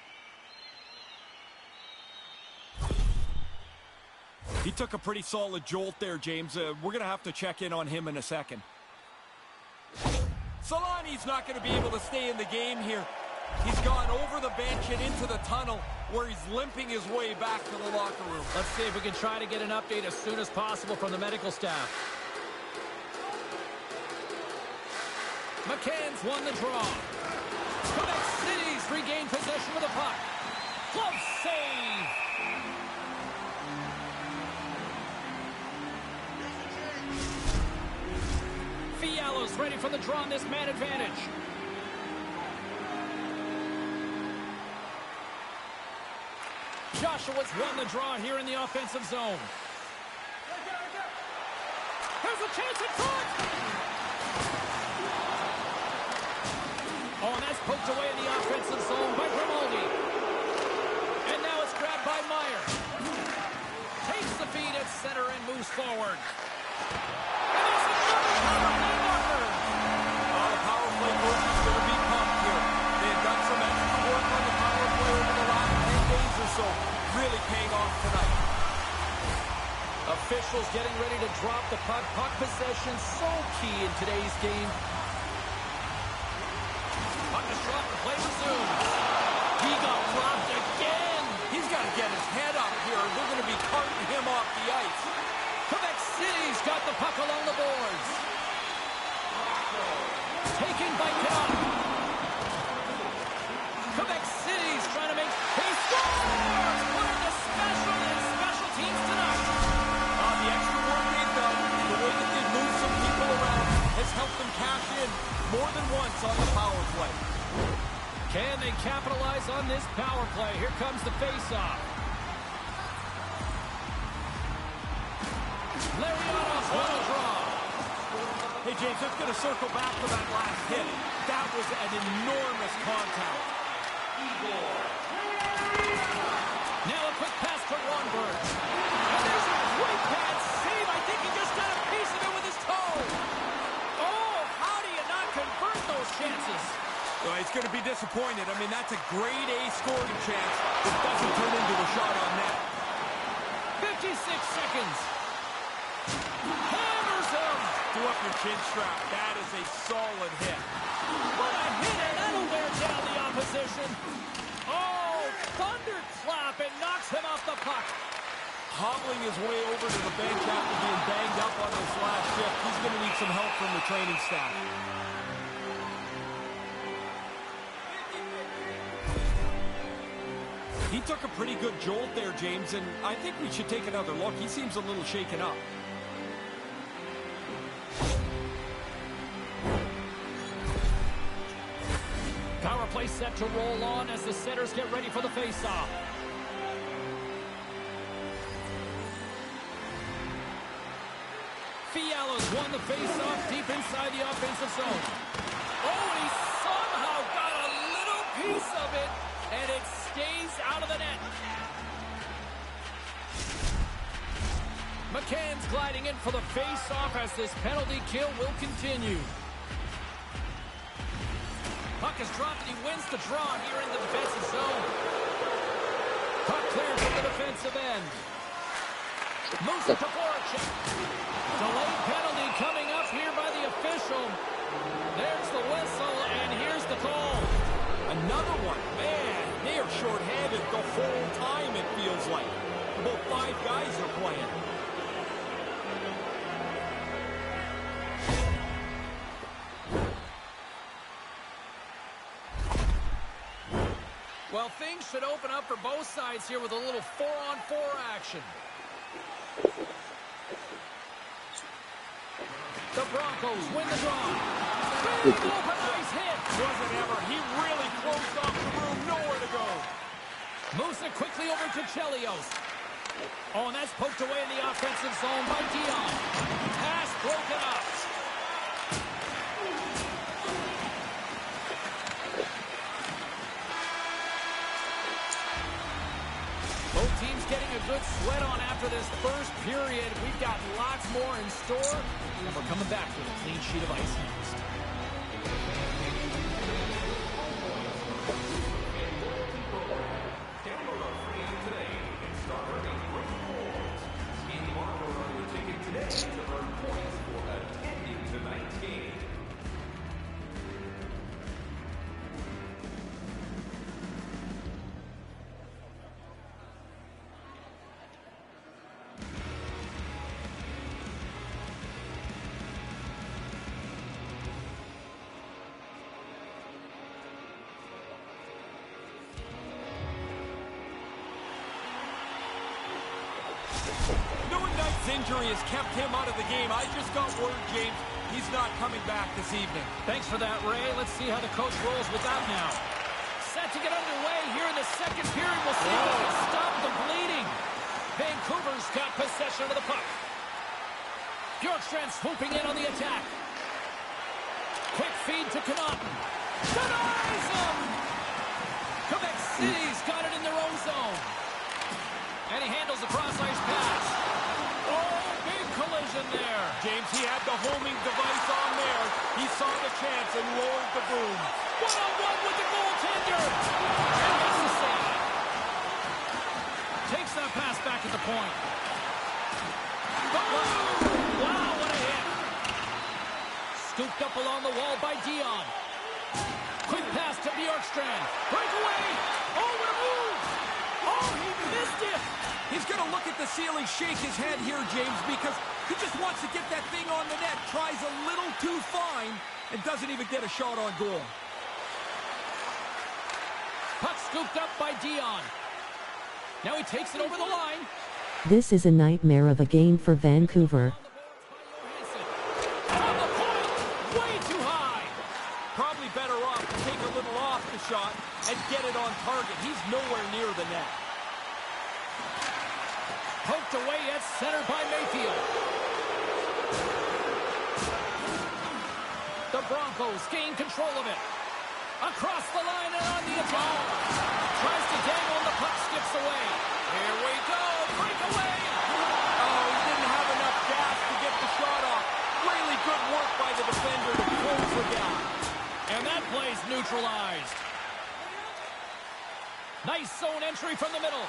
He took a pretty solid jolt there, James. We're going to have to check in on him in a second. Solani's not going to be able to stay in the game here. He's gone over the bench and into the tunnel where he's limping his way back to the locker room. Let's see if we can try to get an update as soon as possible from the medical staff. McCann's won the draw. Quebec City's regained possession of the puck. Glove save. Fiala's ready for the draw on this man advantage. Joshua's won the draw here in the offensive zone. Here's a chance at front. Oh, and that's poked away in the offensive zone by Grimaldi. And now it's grabbed by Meyer. Takes the feed at center and moves forward. And there's another power play marker. The power play coach is going to be pumped here. They've done some extra work on the power play over the last 10 days or so. Really paying off tonight. Officials getting ready to drop the puck. Puck possession so key in today's game. Puck is dropped, the play resumes. He got dropped again. He's got to get his head up here. They're going to be carting him off the ice. Quebec City's got the puck along the boards. Taken by Connaughton. Quebec City's trying to make pace. What are the special teams tonight? The extra work they've done, the way that they've moved some people around, has helped them cash in more than once on the power play. Can they capitalize on this power play? Here comes the face-off. Larionov's won a draw. Hey, James, let's going to circle back to that last hit. That was an enormous contact. Now a quick pass to Ronberg. And there's a great pad save. I think he just got a piece of it with his toe. Oh, how do you not convert those chances? Well, he's going to be disappointed. I mean, that's a grade A scoring chance. It doesn't turn into a shot on net. 56 seconds. Hammers him. Do up your chin strap. That is a solid hit. What a hit, and that'll wear down the opposition. Oh, thunderclap, and knocks him off the puck. Hobbling his way over to the bench after being banged up on this last shift. He's going to need some help from the training staff. He took a pretty good jolt there, James, and I think we should take another look. He seems a little shaken up. Power play set to roll on as the setters get ready for the face-off. Fiala's won the face-off deep inside the offensive zone. Oh, he somehow got a little piece of it, and stays out of the net. McCann's gliding in for the face-off as this penalty kill will continue. Puck is dropped and he wins the draw here in the defensive zone. Puck cleared from the defensive end. Moves it to forecheck. Delayed penalty coming up here by the official. There's the whistle, and here's the call. Another one. Man, they are short-handed the whole time, it feels like. About 5 guys are playing. Well, things should open up for both sides here with a little 4-on-4 action. The Broncos win the draw. Big open ice hit. Wasn't ever. He really closed off the room. Nowhere to go. Moves it quickly over to Chelios. Oh, and that's poked away in the offensive zone by Dion. Pass broken up. Both teams getting a good sweat on after this first period. We've got lots more in store, and we're coming back with a clean sheet of ice next. Injury has kept him out of the game. I just got word, James, he's not coming back this evening. Thanks for that, Ray. Let's see how the coach rolls with that now. Set to get underway here in the second period. We'll see if we can stop the bleeding. Vancouver's got possession of the puck. Bjorkstrand swooping in on the attack. Quick feed to Connaughton. Denies him! Quebec City's got it in their own zone. And he handles the cross-ice pass. Oh, big collision there. James, he had the homing device on there. He saw the chance and lowered the boom. One-on-one with the goaltender. And that's the save. Takes that pass back at the point. Oh, wow, what a hit. Scooped up along the wall by Dion. Quick pass to Bjorkstrand. Breakaway. Oh, what a move. Oh, he missed it. He's going to look at the ceiling, shake his head here, James, because he just wants to get that thing on the net. Tries a little too fine and doesn't even get a shot on goal. Puck scooped up by Dion. Now he takes it over the line. This is a nightmare of a game for Vancouver. On the point, way too high. Probably better off to take a little off the shot and get it on target. He's nowhere near the net. Poked away at center by Mayfield. The Broncos gain control of it. Across the line and on the attack. Tries to dangle and the puck skips away. Here we go. Breakaway. Oh, he didn't have enough gas to get the shot off. Really good work by the defender to close the gap. And that play's neutralized. Nice zone entry from the middle.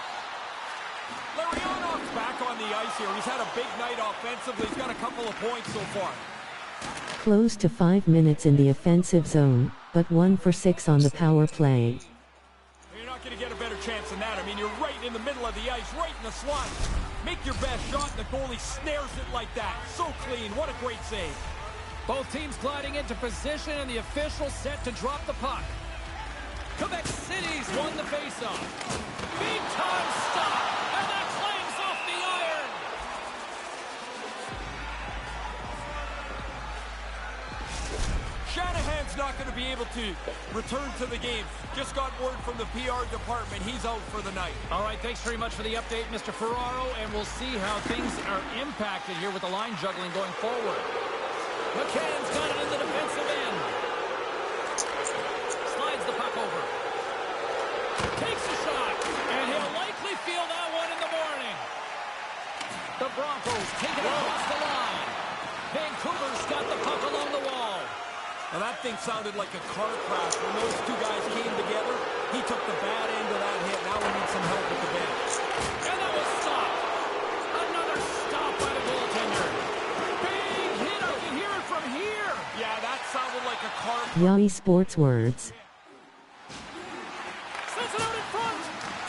Larionov's back on the ice here. He's had a big night offensively. He's got a couple of points so far. Close to 5 minutes in the offensive zone, but 1 for 6 on the power play. You're not going to get a better chance than that. I mean, you're right in the middle of the ice, right in the slot. Make your best shot, and the goalie snares it like that. So clean. What a great save. Both teams gliding into position, and the official set to drop the puck. Quebec City's won the faceoff. Big time stop, and that clangs off the iron. Shanahan's not going to be able to return to the game. Just got word from the PR department. He's out for the night. All right, thanks very much for the update, Mr. Ferraro, and we'll see how things are impacted here with the line juggling going forward. McCann's got it in the defensive end. Slides the puck over. Takes a shot. feel that one in the morning. The Broncos take it across the line. Vancouver's got the puck along the wall. Now that thing sounded like a car crash. When those two guys came together, he took the bad end of that hit. Now we need some help with the bench. And that was stopped. Another stop by the goaltender. Big hit. I can hear it from here. Yeah, that sounded like a car crash. Yummy sports words. Sends it out in front.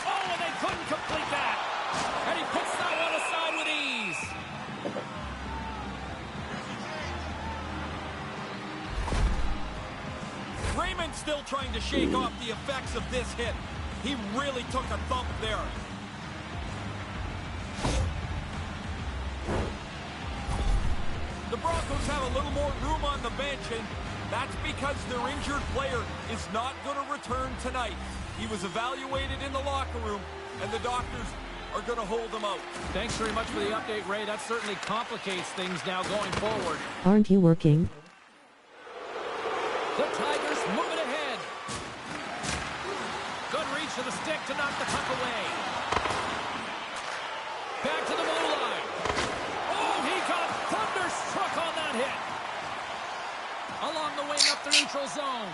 Oh, and they couldn't complete that. And he puts that one aside with ease. Raymond's still trying to shake off the effects of this hit. He really took a thump there. The Broncos have a little more room on the bench, and that's because their injured player is not going to return tonight. He was evaluated in the locker room, and the doctors are going to hold him out. Thanks very much for the update, Ray. That certainly complicates things now going forward. Aren't you working? The Tigers moving ahead. Good reach of the stick to knock the puck away. Back to the blue line. Oh, he got thunderstruck on that hit. Along the wing up the neutral zone.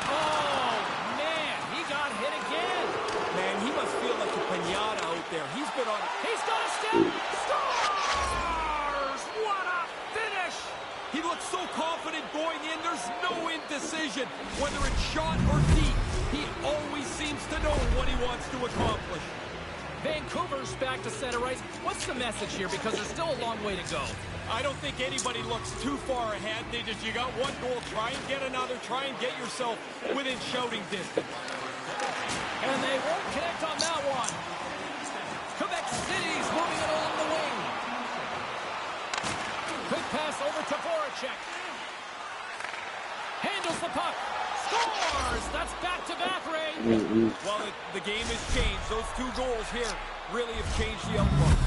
Oh, man, he got hit again. Man, he must feel like a piñata out there. He's been on... He's got a step. Scores! What a finish! He looks so confident going in. There's no indecision. Whether it's shot or deep, he always seems to know what he wants to accomplish. Vancouver's back to center ice. What's the message here? Because there's still a long way to go. I don't think anybody looks too far ahead. You got one goal, try and get another, try and get yourself within shouting distance. And they won't connect on that one. Quebec City's moving it along the wing. Quick pass over to Voracek. Handles the puck. Scores! That's back-to-back, Ray. Well, the game has changed. Those two goals here really have changed the outlook.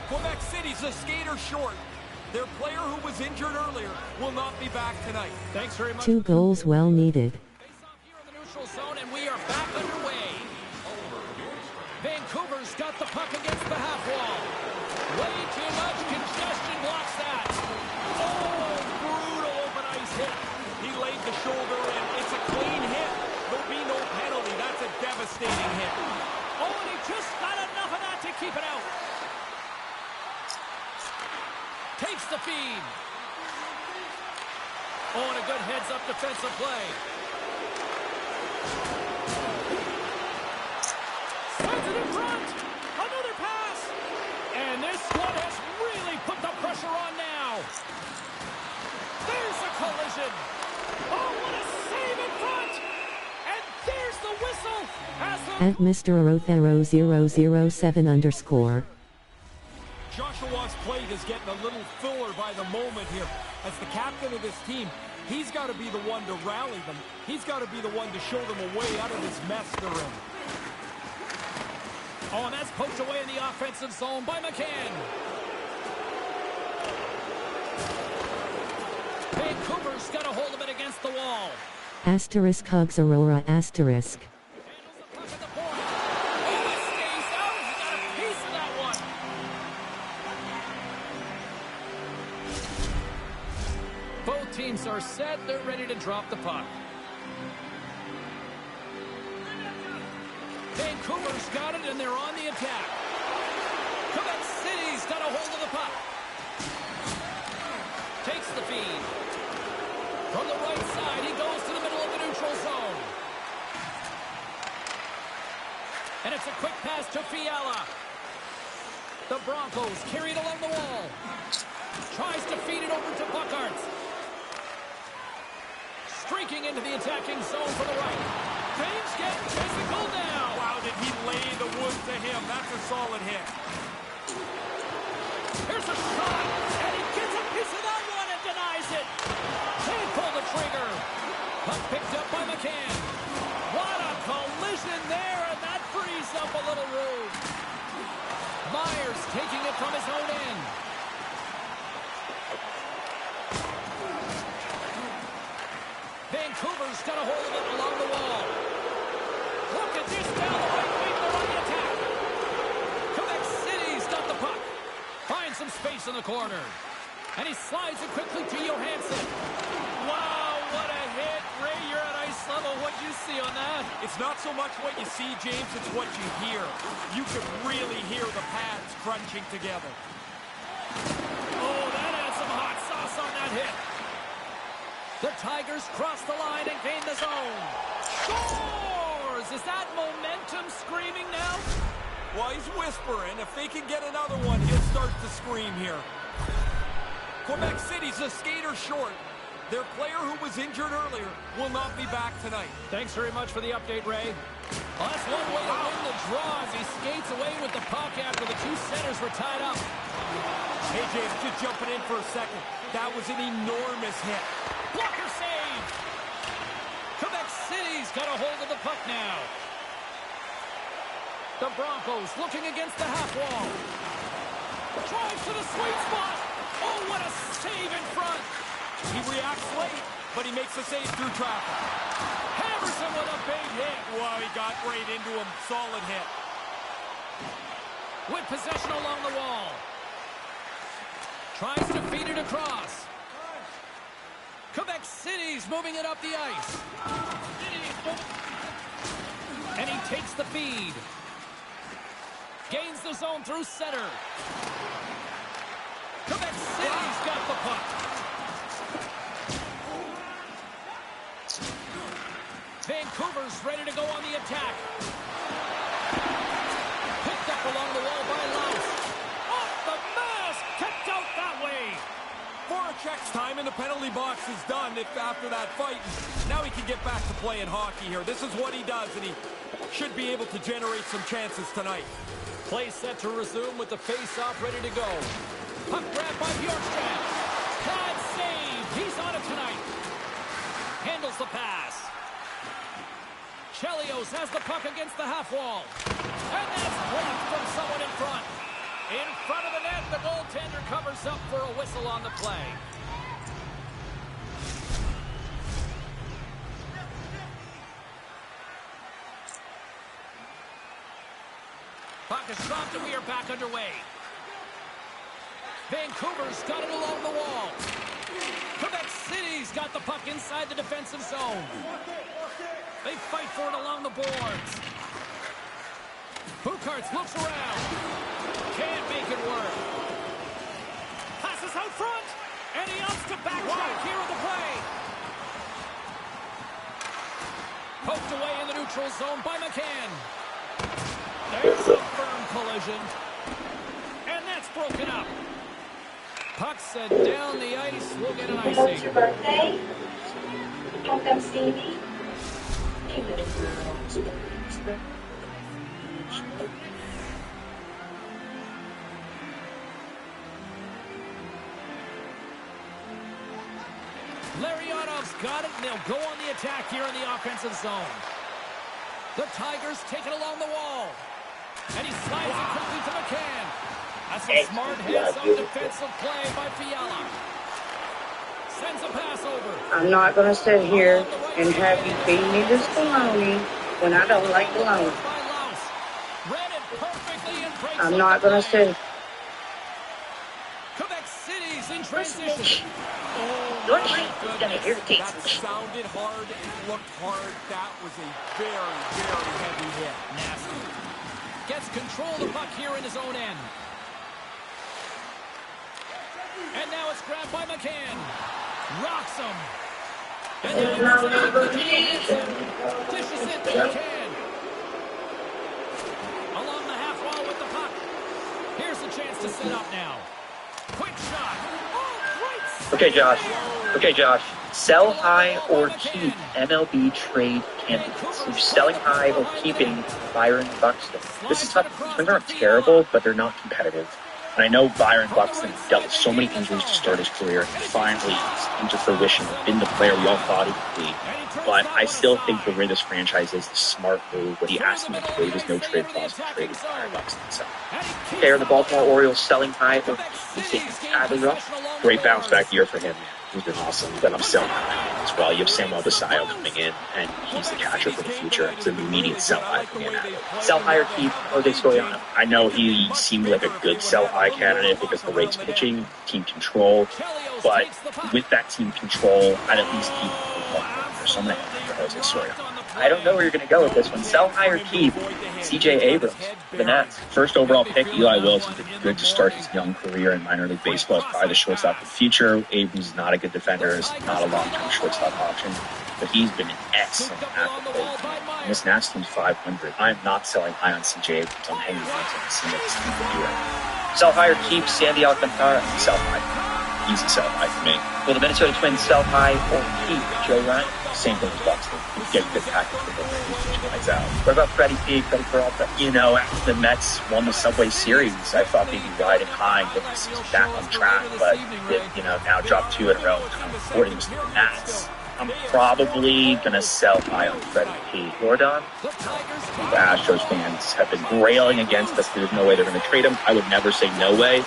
Quebec City's a skater short. Their player who was injured earlier will not be back tonight. Thanks very much. 2 goals well needed. Face-off here in the neutral zone, and we are back underway. Vancouver's got the puck against the half wall. Way too much congestion blocks that. Oh, brutal open ice hit. He laid the shoulder in. It's a clean hit. There'll be no penalty. That's a devastating hit. Oh, and he just got enough of that to keep it out. Takes the feed. Oh, and a good heads-up defensive play. Sends it in front. Another pass. And this one has really put the pressure on now. There's a collision. Oh, what a save in front. And there's the whistle. At Mr. Arothero007_. Joshua's plate is getting a little fuller by the moment here. As the captain of this team, he's got to be the one to rally them. He's got to be the one to show them a way out of this mess they're in. Oh, and that's poked away in the offensive zone by McCann. Vancouver's got a hold of it against the wall. Asterisk hugs Aurora asterisk. Handles the puck at the point. Oh, it stays out. He got a piece of that one. Both teams are set. They're ready to drop the puck. Vancouver's got it, and they're on the attack. Quebec City's got a hold of the puck. Takes the feed. From the right side, he goes to the middle of the neutral zone. And it's a quick pass to Fiala. The Broncos carry it along the wall. Tries to feed it over to Buckarts. Streaking into the attacking zone for the right. Things get physical now. Wow, did he lay the wood to him? That's a solid hit. Here's a shot, and he gets a piece of that one and denies it. Can't pull the trigger. Puck picked up by McCann. What a collision there, and that frees up a little room. Myers taking it from his own end. Vancouver's got a hold of it along the wall. Look at this down the right space in the corner. And he slides it quickly to Johansson. Wow, what a hit. Ray, you're at ice level. What do you see on that? It's not so much what you see, James, it's what you hear. You can really hear the pads crunching together. Oh, that adds some hot sauce on that hit. The Tigers cross the line and gain the zone. Scores! Is that momentum screaming now? Well, he's whispering. If they can get another one, he'll start to scream here. Quebec City's a skater short. Their player who was injured earlier will not be back tonight. Thanks very much for the update, Ray. Well, that's one way to win the draw as he skates away with the puck after the two centers were tied up. Hey, James, just jumping in for a second. That was an enormous hit. Blocker save! Quebec City's got a hold of the puck now. The Broncos looking against the half wall. Drives to the sweet spot. Oh, what a save in front. He reacts late, but he makes the save through traffic. Hammers him with a big hit. Wow, he got right into him. Solid hit. With possession along the wall. Tries to feed it across. Quebec City's moving it up the ice. And he takes the feed. Gains the zone through center. Quebec City's got the puck. Vancouver's ready to go on the attack. Picked up along the wall by Laus. Off the mask! Kept out that way. Voracek's time in the penalty box is done after that fight. Now he can get back to playing hockey here. This is what he does, and he should be able to generate some chances tonight. Play set to resume with the face-off ready to go. Puck grab by Bjorkstrand. Pad save. He's on it tonight. Handles the pass. Chelios has the puck against the half wall. And that's blocked from someone in front. In front of the net, the goaltender covers up for a whistle on the play. Puck is dropped and we are back underway. Vancouver's got it along the wall. Quebec City's got the puck inside the defensive zone. They fight for it along the boards. Bukarts looks around. Can't make it work. Passes out front. And he opts to backtrack here in the play. Poked away in the neutral zone by McCann. There's a firm collision. And that's broken up. Puck set down the ice. We'll get an icing. It's your birthday. Come see me. Larionov's got it, and they'll go on the attack here in the offensive zone. The Tigers take it along the wall. And he slides it quickly to McCann. That's a smart hands-on defensive play by Fiala. Sends a pass over. I'm not going to sit here and have you feed me this bologna when I don't like bologna. Read it perfectly and breaks. I'm not going to sit. Quebec City's in transition. Oh, Your my life is going goodness. to irritate That me. sounded hard. It looked hard. That was a very, very heavy hit. Nasty. Gets control of the puck here in his own end. And now it's grabbed by McCann. Rocks him. And now dishes it to McCann. Along the half wall with the puck. Here's a chance to set up now. Quick shot. Oh, great save. Okay, Josh. Sell high or keep MLB trade candidates. You're selling high or keeping Byron Buxton. This is tough. Things aren't terrible, but they're not competitive. And I know Byron Buxton dealt with so many injuries to start his career, and finally came to fruition, been the player we all thought he would be. But I still think the way this franchise is the smart move, what he asked him to waive his no-trade clause and traded Byron Buxton. So, okay, are the Baltimore Orioles selling high or keeping Adler? Great bounce-back year for him, man. He's been awesome. Then I'm selling high as well. You have Samuel Basayo coming in, and he's the catcher for the future. It's an immediate sell high for me. Sell high or keep Jose Soriano. I know he seemed like a good sell high candidate because the rates pitching, team control, but with that team control, I'd at least keep him. So I'm going to head for Jose Soriano. I don't know where you're going to go with this one. Sell high or keep C.J. Abrams, the Nats. First overall pick, Eli Wilson did good to start his young career in minor league baseball. Is probably the shortstop of the future. Abrams is not a good defender, is not a long-term shortstop option, but he's been an excellent at the plate. This Nats team's 500. I'm not selling high on C.J. Abrams. I'm hanging on to the team here. Sell high or keep Sandy Alcantara. Sell high. Easy sell high for me. Will the Minnesota Twins sell high or keep Joe Ryan? Same thing with Buxton. You get a good package for both guys out. What about Freddie P? Freddie Peralta? You know, after the Mets won the Subway Series, I thought they'd be riding high and get the season back on track, but now dropped 2 in a row and kind of reporting to the Nats. I'm probably going to sell high on Freddie P. Jordan? The Astros fans have been railing against us. There's no way they're going to trade him. I would never say no way,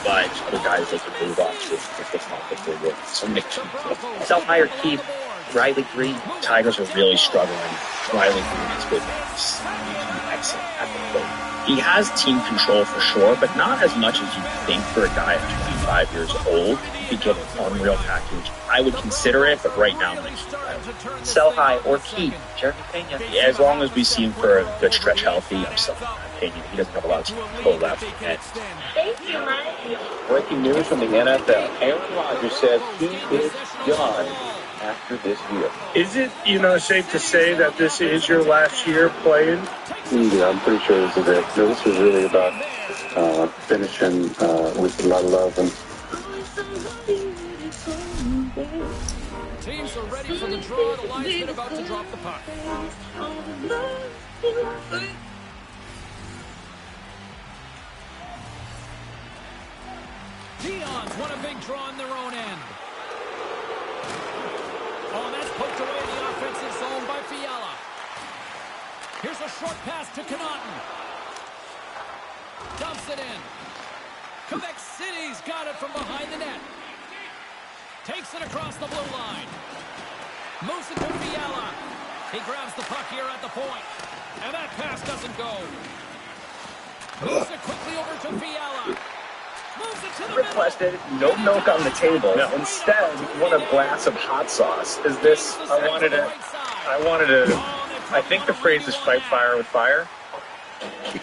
but other guys they could move on to if it's not what they would. So I'm going to keep sell high or keep Riley Green. Tigers are really struggling. Riley Green has been excellent at the plate. He has team control for sure, but not as much as you think for a guy at 25 years old. He could get an unreal package. I would consider it, but right now I'm going to keep it. Sell high or keep Jeremy Pena. Yeah, as long as we see him for a good stretch healthy, I'm selling Pena. He doesn't have a lot of team control left. Thank you, Mike. Breaking news from the NFL. Aaron Rodgers says he is done after this year. Is it, safe to say that this is your last year playing? Yeah, I'm pretty sure this is it. No, this was really about finishing with a lot of love. And Teams are ready for the draw. The linesman about to drop the puck. Dion's won a big draw in their own end. Oh, and that's poked away in the offensive zone by Fiala. Here's a short pass to Connaughton. Dumps it in. Quebec City's got it from behind the net. Takes it across the blue line. Moves it to Fiala. He grabs the puck here at the point. And that pass doesn't go. Moves it quickly over to Fiala. Moves it to the Requested no milk on the table. No. Instead, want a glass of hot sauce. Is this? I wanted to. I think the phrase is fight fire with fire.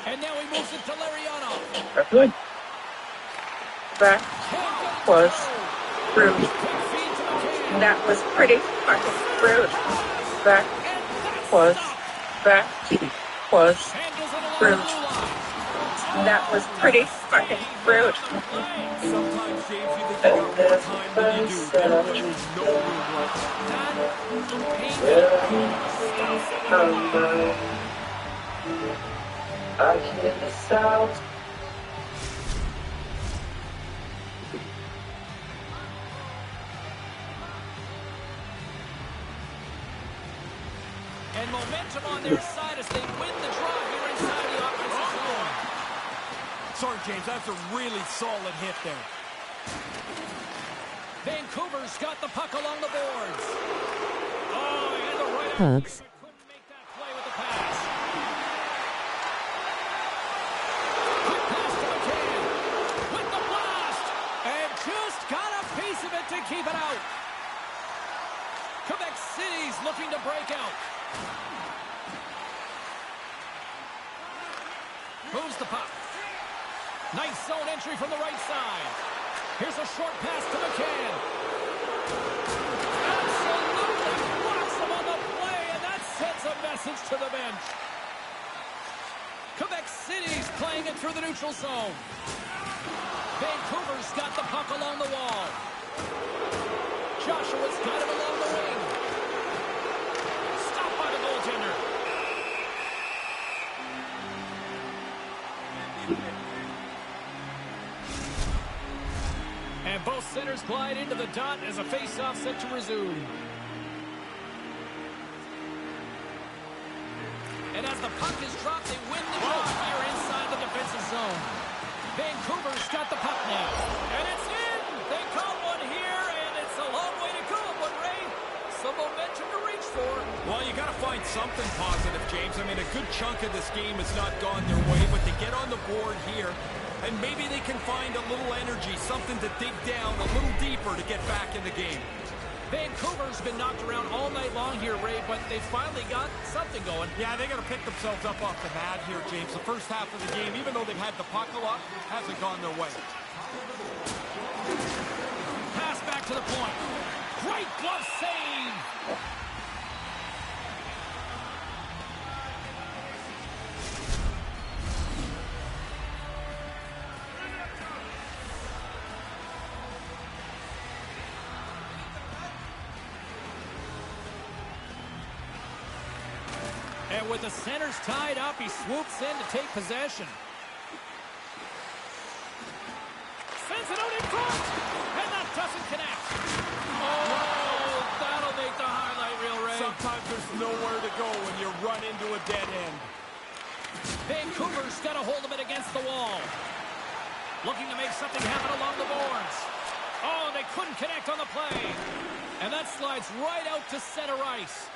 And now he moves it to Lariano. That's good. That was rude. That was pretty fucking rude. That was rude. That was pretty fucking rude. I hear the sound. And momentum on their side as they win the draw here inside the offensive zone. Sorry, James, that's a really solid hit there. Vancouver's got the puck along the boards. Oh, he had the right Hugs. couldn't make that play with the pass. Quick pass to McCann with the blast. And just got a piece of it to keep it out. Quebec City's looking to break out. Moves the puck. Nice zone entry from the right side. Here's a short pass to McCann. Absolutely blocks him on the play, and that sends a message to the bench. Quebec City's playing it through the neutral zone. Vancouver's got the puck along the wall. Joshua's got it along the wing. Stopped by the goaltender. And both centers glide into the dot as a face-off set to resume. And as the puck is dropped, they win the draw here inside the defensive zone. Vancouver's got the puck now. And it's in! They caught one here, and it's along something positive, James. I mean, a good chunk of this game has not gone their way, but they get on the board here, and maybe they can find a little energy, something to dig down a little deeper to get back in the game. Vancouver's been knocked around all night long here, Ray, but they finally got something going. Yeah, they got to pick themselves up off the mat here, James. The first half of the game, even though they've had the puck a lot, hasn't gone their way. Pass back to the point. Great glove save. And with the centers tied up, he swoops in to take possession. Sends it out in front, and that doesn't connect. Oh, that'll make the highlight reel, Ray. Sometimes there's nowhere to go when you run into a dead end. Vancouver's got a hold of it against the wall. Looking to make something happen along the boards. Oh, they couldn't connect on the play. And that slides right out to center ice.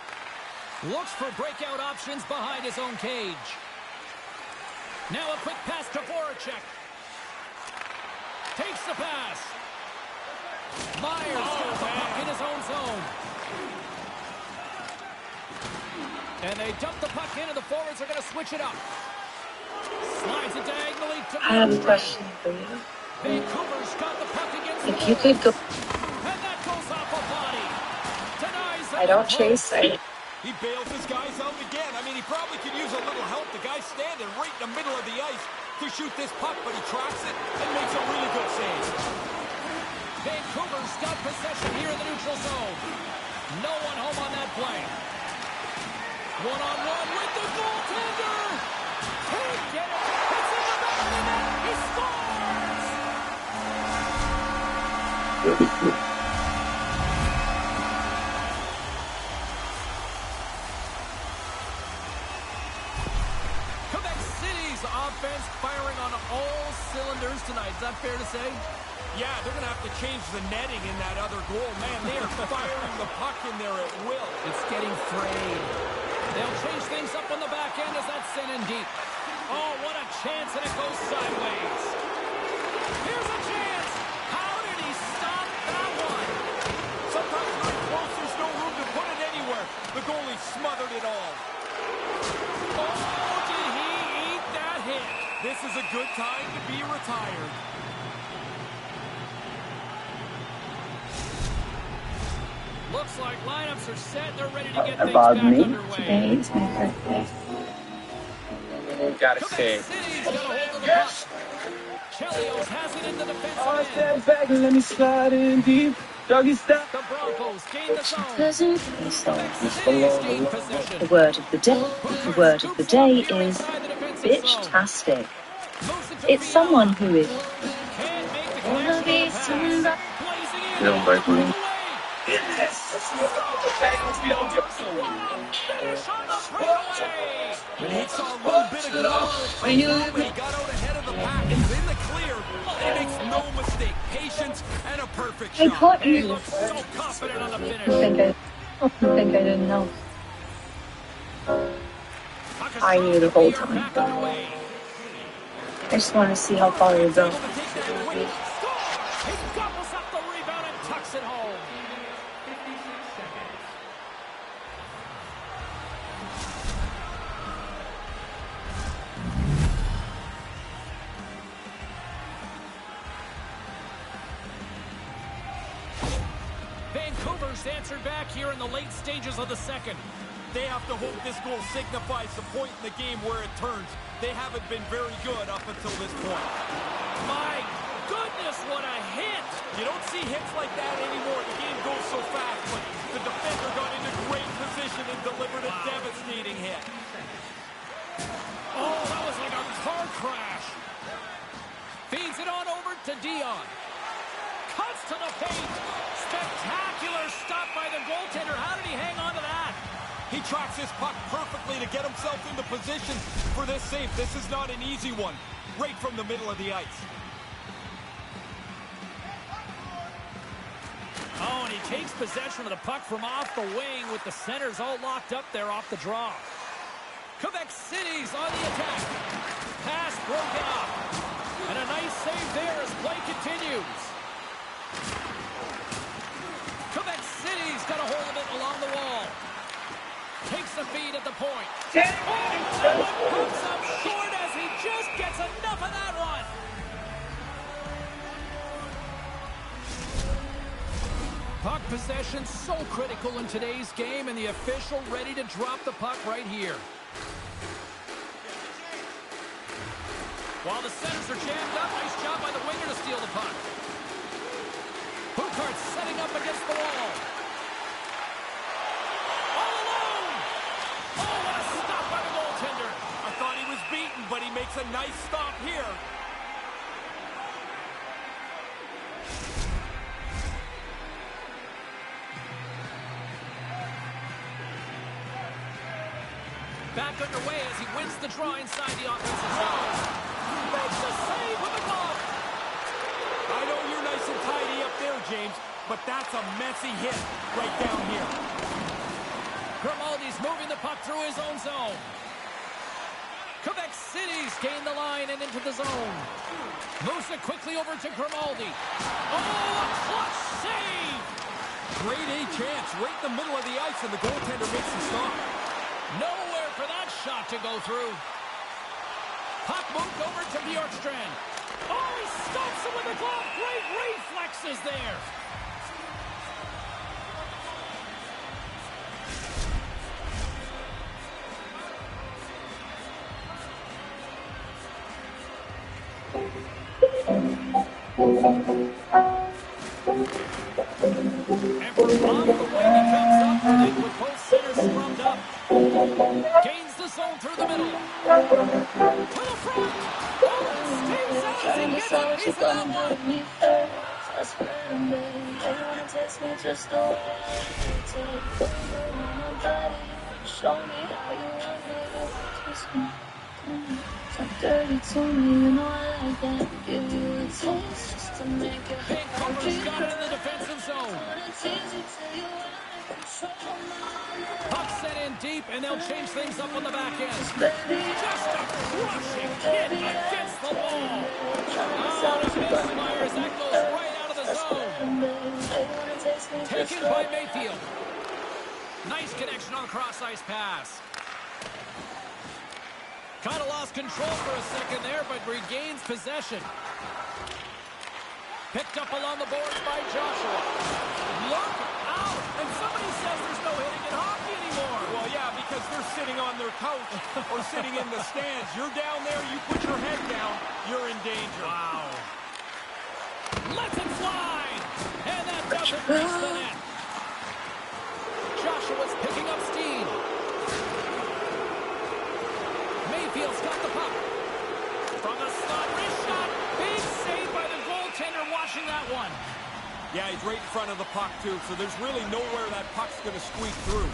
Looks for breakout options behind his own cage. Now a quick pass to Voracek. Takes the pass. Myers gets the puck in his own zone. And they dump the puck in, and the forwards are going to switch it up. Slides it diagonally to I have a question for you. Vancouver's got the puck against the If you could go... and that goes off a body. Denies I don't chase. He bails his guys out again. I mean, he probably could use a little help. The guy's standing right in the middle of the ice to shoot this puck, but he tracks it and makes a really good save. Vancouver's got possession here in the neutral zone. No one home on that play. One-on-one with the goaltender. Can't get it. It's in the back of the net. He scores! Quebec City's offense firing on all cylinders tonight. Is that fair to say? Yeah, they're going to have to change the netting in that other goal. Man, they are firing the puck in there at will. It's getting frayed. They'll change things up on the back end as that's sent in deep. Oh, what a chance, and it goes sideways. Here's a chance. How did he stop that one? Sometimes very close, there's no room to put it anywhere. The goalie smothered it all. Oh, did he eat that hit? This is a good time to be retired. Looks like lineups are set. They're ready to get things About back me. underway. Today is my birthday. Gotta Quebec say, City's got a hold of the puck. Chelios has it into the defensive end. Back and let me slide in deep. Doggy style. The Broncos gain the zone. Pleasant. Quebec City's gained possession. The word of the day is bitch-tastic. It's someone who is Can't make the connection on the pass. Blazing in. You don't like me. Finish on the breakaway. He saw a little bit of growth. He got out ahead of the pack. He's in the clear. And he makes no mistake. Patience and a perfect I shot. caught He you. looks so confident on the I finish. think I didn't know. Puck is I knew the whole time. back underway. I just want to see how far you go. Able to take that quick score. He gobbles up the rebound and tucks it home. Vancouver's answered back here in the late stages of the second. They have to hope this goal signifies the point in the game where it turns. They haven't been very good up until this point. My goodness, what a hit! You don't see hits like that anymore. The game goes so fast, but the defender got into great position and delivered a devastating hit. Oh, that was like a car crash. Feeds it on over to Dion. Cuts to the paint. Spectacular stop by the goaltender. How did he hang on to that? He tracks his puck perfectly to get himself into position for this save. This is not an easy one. Right from the middle of the ice. Oh, and he takes possession of the puck from off the wing with the centers all locked up there off the draw. Quebec City's on the attack. Pass broken up. And a nice save there as play continues. Quebec City's got a hold of it along the wall. Takes the feed at the point. Oh, comes up short as he just gets enough of that one. Puck possession so critical in today's game, and the official ready to drop the puck right here. While the centers are jammed up, nice job by the winger to steal the puck. Boucard setting up against the wall. All alone! Oh, what a stop by the goaltender. I thought he was beaten, but he makes a nice stop here. Back underway as he wins the draw inside the offensive zone. Makes the save with the glove. I know you're nice and tidy up there, James, but that's a messy hit right down here. Grimaldi's moving the puck through his own zone. Quebec City's gained the line and into the zone. Moves it quickly over to Grimaldi. Oh, a clutch save! Great A chance right in the middle of the ice, and the goaltender makes the stop. Nowhere for that shot to go through. Puck moved over to Bjorkstrand. Oh, he stops him with the glove. Great reflexes there. And from off the wing, he comes up with it with both centers scrummed up. Gains the zone through the middle. To the front. Oh, stays out as he gets a piece of that one. Show me how you want me to twist me. Talk dirty to me, you know I like that. Give you a taste just to make it hurt. Vancouver's got it in the defensive zone. Puck set in deep, and they'll change things up on the back end. Just a crushing hit against the wall. Oh, the misfires. That goes right out of the zone. Taken by Mayfield. Nice connection on the cross-ice pass. Kind of lost control for a second there, but regains possession. Picked up along the boards by Joshua. Look out! And somebody says there's no hitting in hockey anymore. Well, yeah, because they're sitting on their couch or sitting in the stands. You're down there, you put your head down, you're in danger. Wow. Lets it fly! And that doesn't reach the net. Joshua's picking up steam. Mayfield's got the puck. From the slot, wrist shot. Big save by the goaltender watching that one. Yeah, he's right in front of the puck, too, so there's really nowhere that puck's going to squeak through.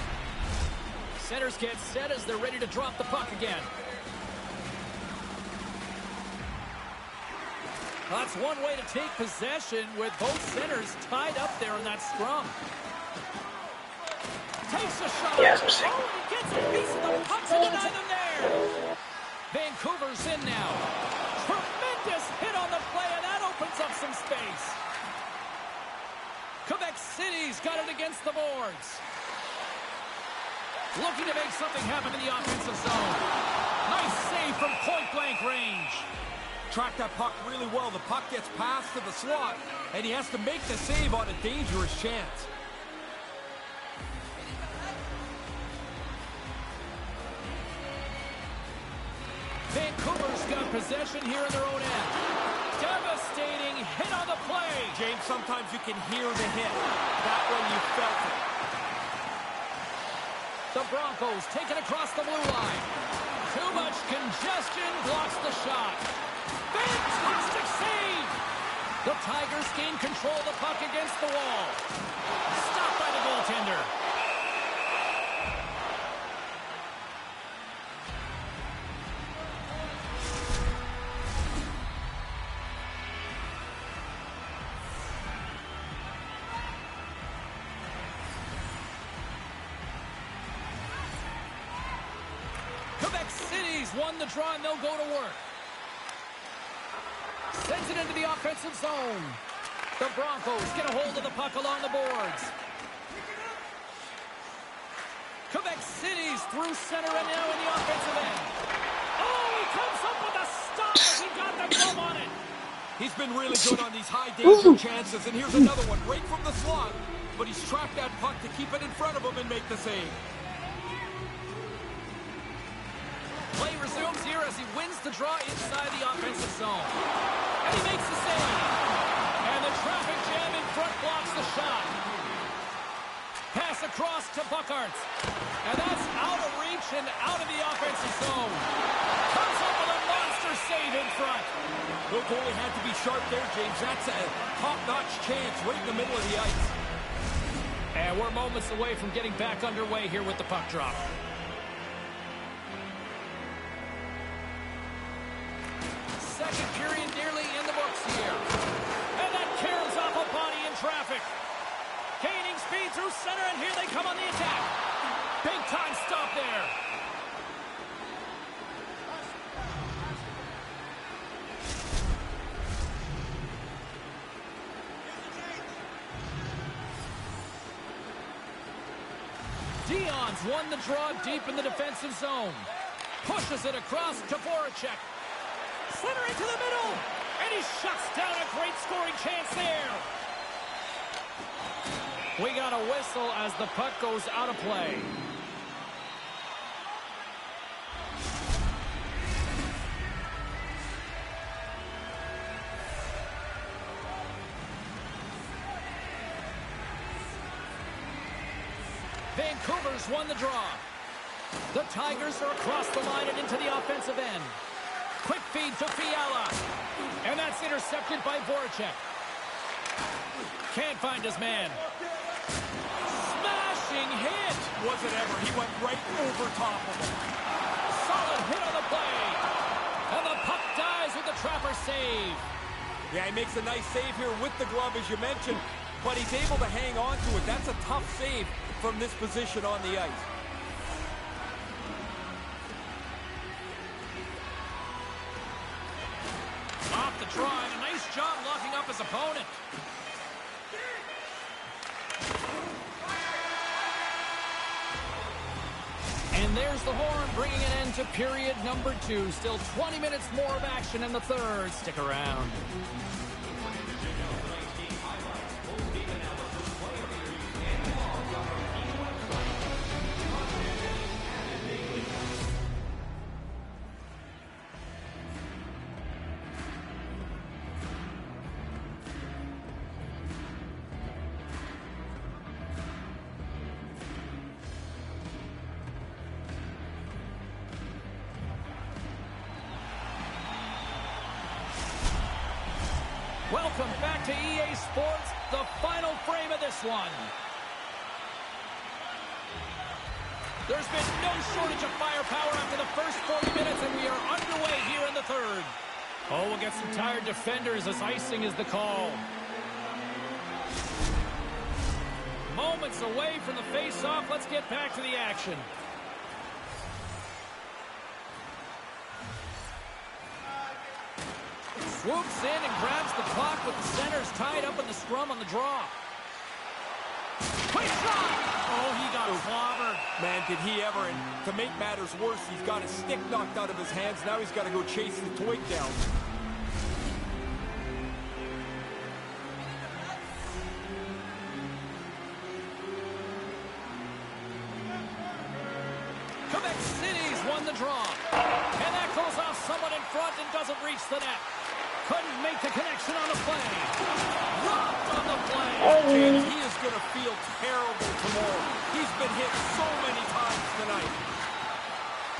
Centers get set as they're ready to drop the puck again. That's one way to take possession with both centers tied up there in that scrum. Takes a shot. Yes, oh, he gets a piece of the puck to deny them there. Vancouver's in now. Tremendous hit on the play, and that opens up some space. Quebec City's got it against the boards. Looking to make something happen in the offensive zone. Nice save from point-blank range. Track that puck really well. The puck gets passed to the slot, and he has to make the save on a dangerous chance. Vancouver's got possession here in their own end. Devastating hit on the play. James, sometimes you can hear the hit. That one you felt it. The Broncos take it across the blue line. Too much congestion blocks the shot. Fantastic save! The Tigers gain control of the puck against the wall. Stopped by the goaltender. Quebec City's won the draw, and they'll go to work. Sends it into the offensive zone. The Broncos get a hold of the puck along the boards. Quebec City's through center and now in the offensive end. Oh, he comes up with a stop as he got the glove on it. He's been really good on these high-danger chances, and here's another one right from the slot. But he's tracked that puck to keep it in front of him and make the save. Play resumes here as he wins the draw inside the offensive zone. And he makes the save. And the traffic jam in front blocks the shot. Pass across to Buckarts. And that's out of reach and out of the offensive zone. Comes up with a monster save in front. The goalie had to be sharp there, James. That's a top-notch chance right in the middle of the ice. And we're moments away from getting back underway here with the puck drop. Second period nearly in the books here. And that caroms off a body in traffic. Gaining speed through center, and here they come on the attack. Big time stop there. Dion's won the draw deep in the defensive zone. Pushes it across to Voracek. Center into the middle. And he shuts down a great scoring chance there. We got a whistle as the puck goes out of play. Vancouver's won the draw. The Tigers are across the line and into the offensive end. Quick feed to Fiala. And that's intercepted by Voracek. Can't find his man. Smashing hit. Was it ever? He went right over top of him. Solid hit on the play. And the puck dies with the Trapper save. Yeah, he makes a nice save here with the glove, as you mentioned, but he's able to hang on to it. That's a tough save from this position on the ice. Off the draw, and a nice job locking up his opponent. And there's the horn, bringing an end to period number 2. Still 20 minutes more of action in the third. Stick around. Welcome back to EA Sports, the final frame of this one. There's been no shortage of firepower after the first 40 minutes, and we are underway here in the third. Oh, we'll get some tired defenders as icing is the call. Moments away from the face-off. Let's get back to the action. Swoops in and grabs the puck with the centers tied up in the scrum on the draw. Quick shot! Oh, he got clobbered. Man, did he ever. And to make matters worse, he's got his stick knocked out of his hands. Now he's got to go chase the twig down. Quebec City's won the draw. And that goes off someone in front and doesn't reach the net. Couldn't make the connection on the play. Rocked on the play. James, he is going to feel terrible tomorrow. He's been hit so many times tonight.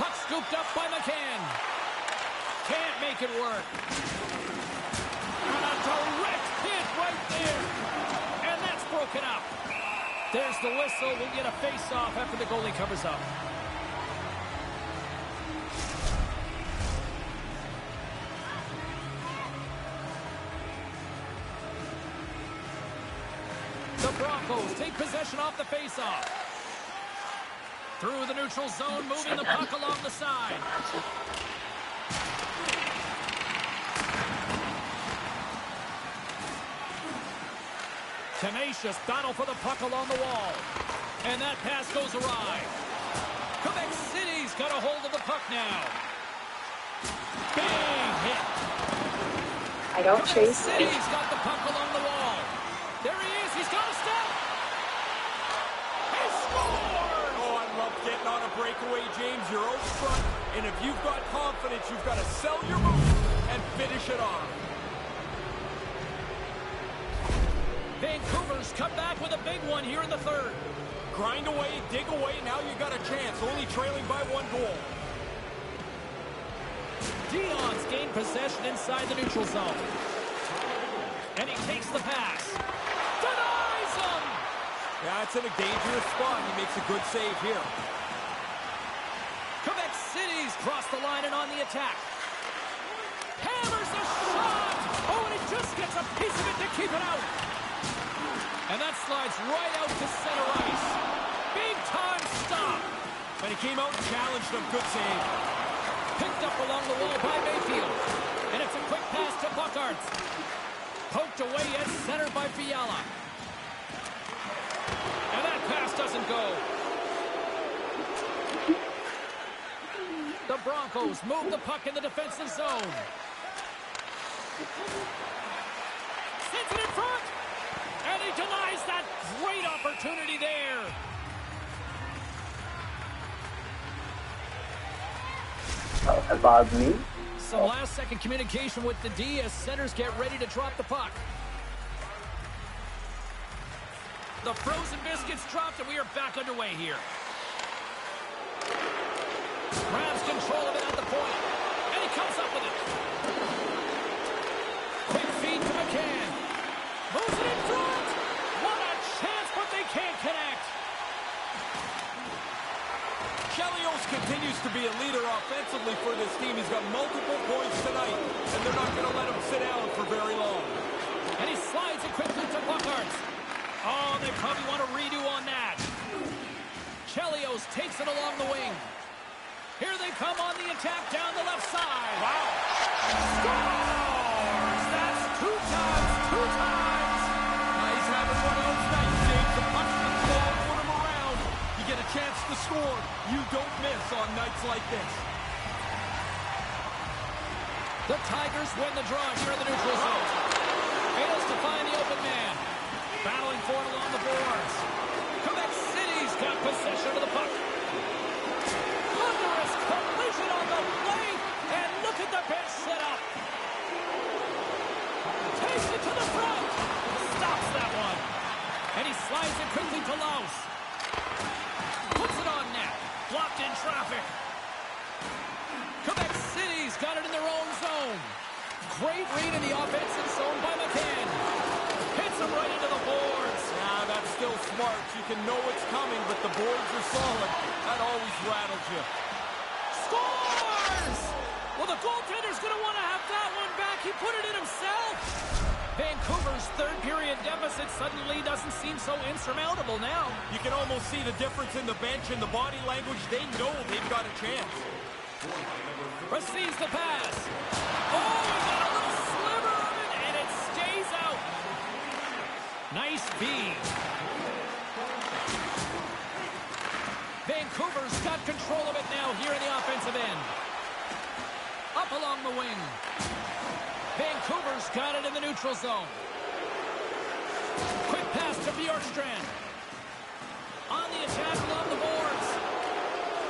Puck scooped up by McCann. Can't make it work. And a direct hit right there. And that's broken up. There's the whistle. We'll get a face-off after the goalie covers up. The Broncos take possession off the faceoff. Through the neutral zone, moving the puck along the side. Tenacious battle for the puck along the wall. And that pass goes awry. Quebec City's got a hold of the puck now. Big hit. I don't chase. City's got the puck along the wall. There he is. He's got a step. He scored! Oh, I love getting on a breakaway, James. You're out front, and if you've got confidence, you've got to sell your move and finish it off. Vancouver's come back with a big one here in the third. Grind away, dig away, now you got a chance, only trailing by 1 goal. Dion's gained possession inside the neutral zone. And he takes the pass. Denies him! Yeah, it's in a dangerous spot. He makes a good save here. Quebec City's crossed the line and on the attack. Hammers the shot! Oh, and he just gets a piece of it to keep it out. And that slides right out to center ice. Big time stop. And he came out and challenged him. Good save. Picked up along the wall by Mayfield. And it's a quick pass to Buckarts. Poked away at center by Fiala. And that pass doesn't go. The Broncos move the puck in the defensive zone. Sends it in front. And he denies that great opportunity there. About me? Some last-second communication with the D as centers get ready to drop the puck. The frozen biscuits dropped, and we are back underway here. Grabs control of it at the point, and he comes up with it. Quick feed to McCann. Moves it in front. What a chance, but they can't connect. Chelios continues to be a leader offensively for this team. He's got multiple points tonight, and they're not going to let him sit down for very long. And he slides it quickly to Buckarts. Oh, they probably want a redo on that. Chelios takes it along the wing. Here they come on the attack down the left side. Wow. Scores! That's two times. He's having one of those nights, James. The puck's been ball, put him around. You get a chance to score. You don't miss on nights like this. The Tigers win the draw here in the neutral zone. Fails to find the open man. Battling for it along the boards. Quebec City's got possession of the puck. Thunderous collision on the play. And look at the bench set up. Takes it to the front. Stops that one. And he slides it quickly to Laus. Puts it on net. Blocked in traffic. Quebec City's got it in their own zone. Great read in the offensive zone by McCann. Hits him right into the boards. Yeah, that's still smart. You can know it's coming, but the boards are solid. That always rattles you. Scores! Well, the goaltender's going to want to have that one back. He put it in himself. Vancouver's third-period deficit suddenly doesn't seem so insurmountable now. You can almost see the difference in the bench and the body language. They know they've got a chance. Receives the pass. Oh, he got a little sliver of it, and it stays out. Nice feed. Vancouver's got control of it now here in the offensive end. Up along the wing. Vancouver's got it in the neutral zone. Quick pass to Bjorkstrand. On the attack along the boards.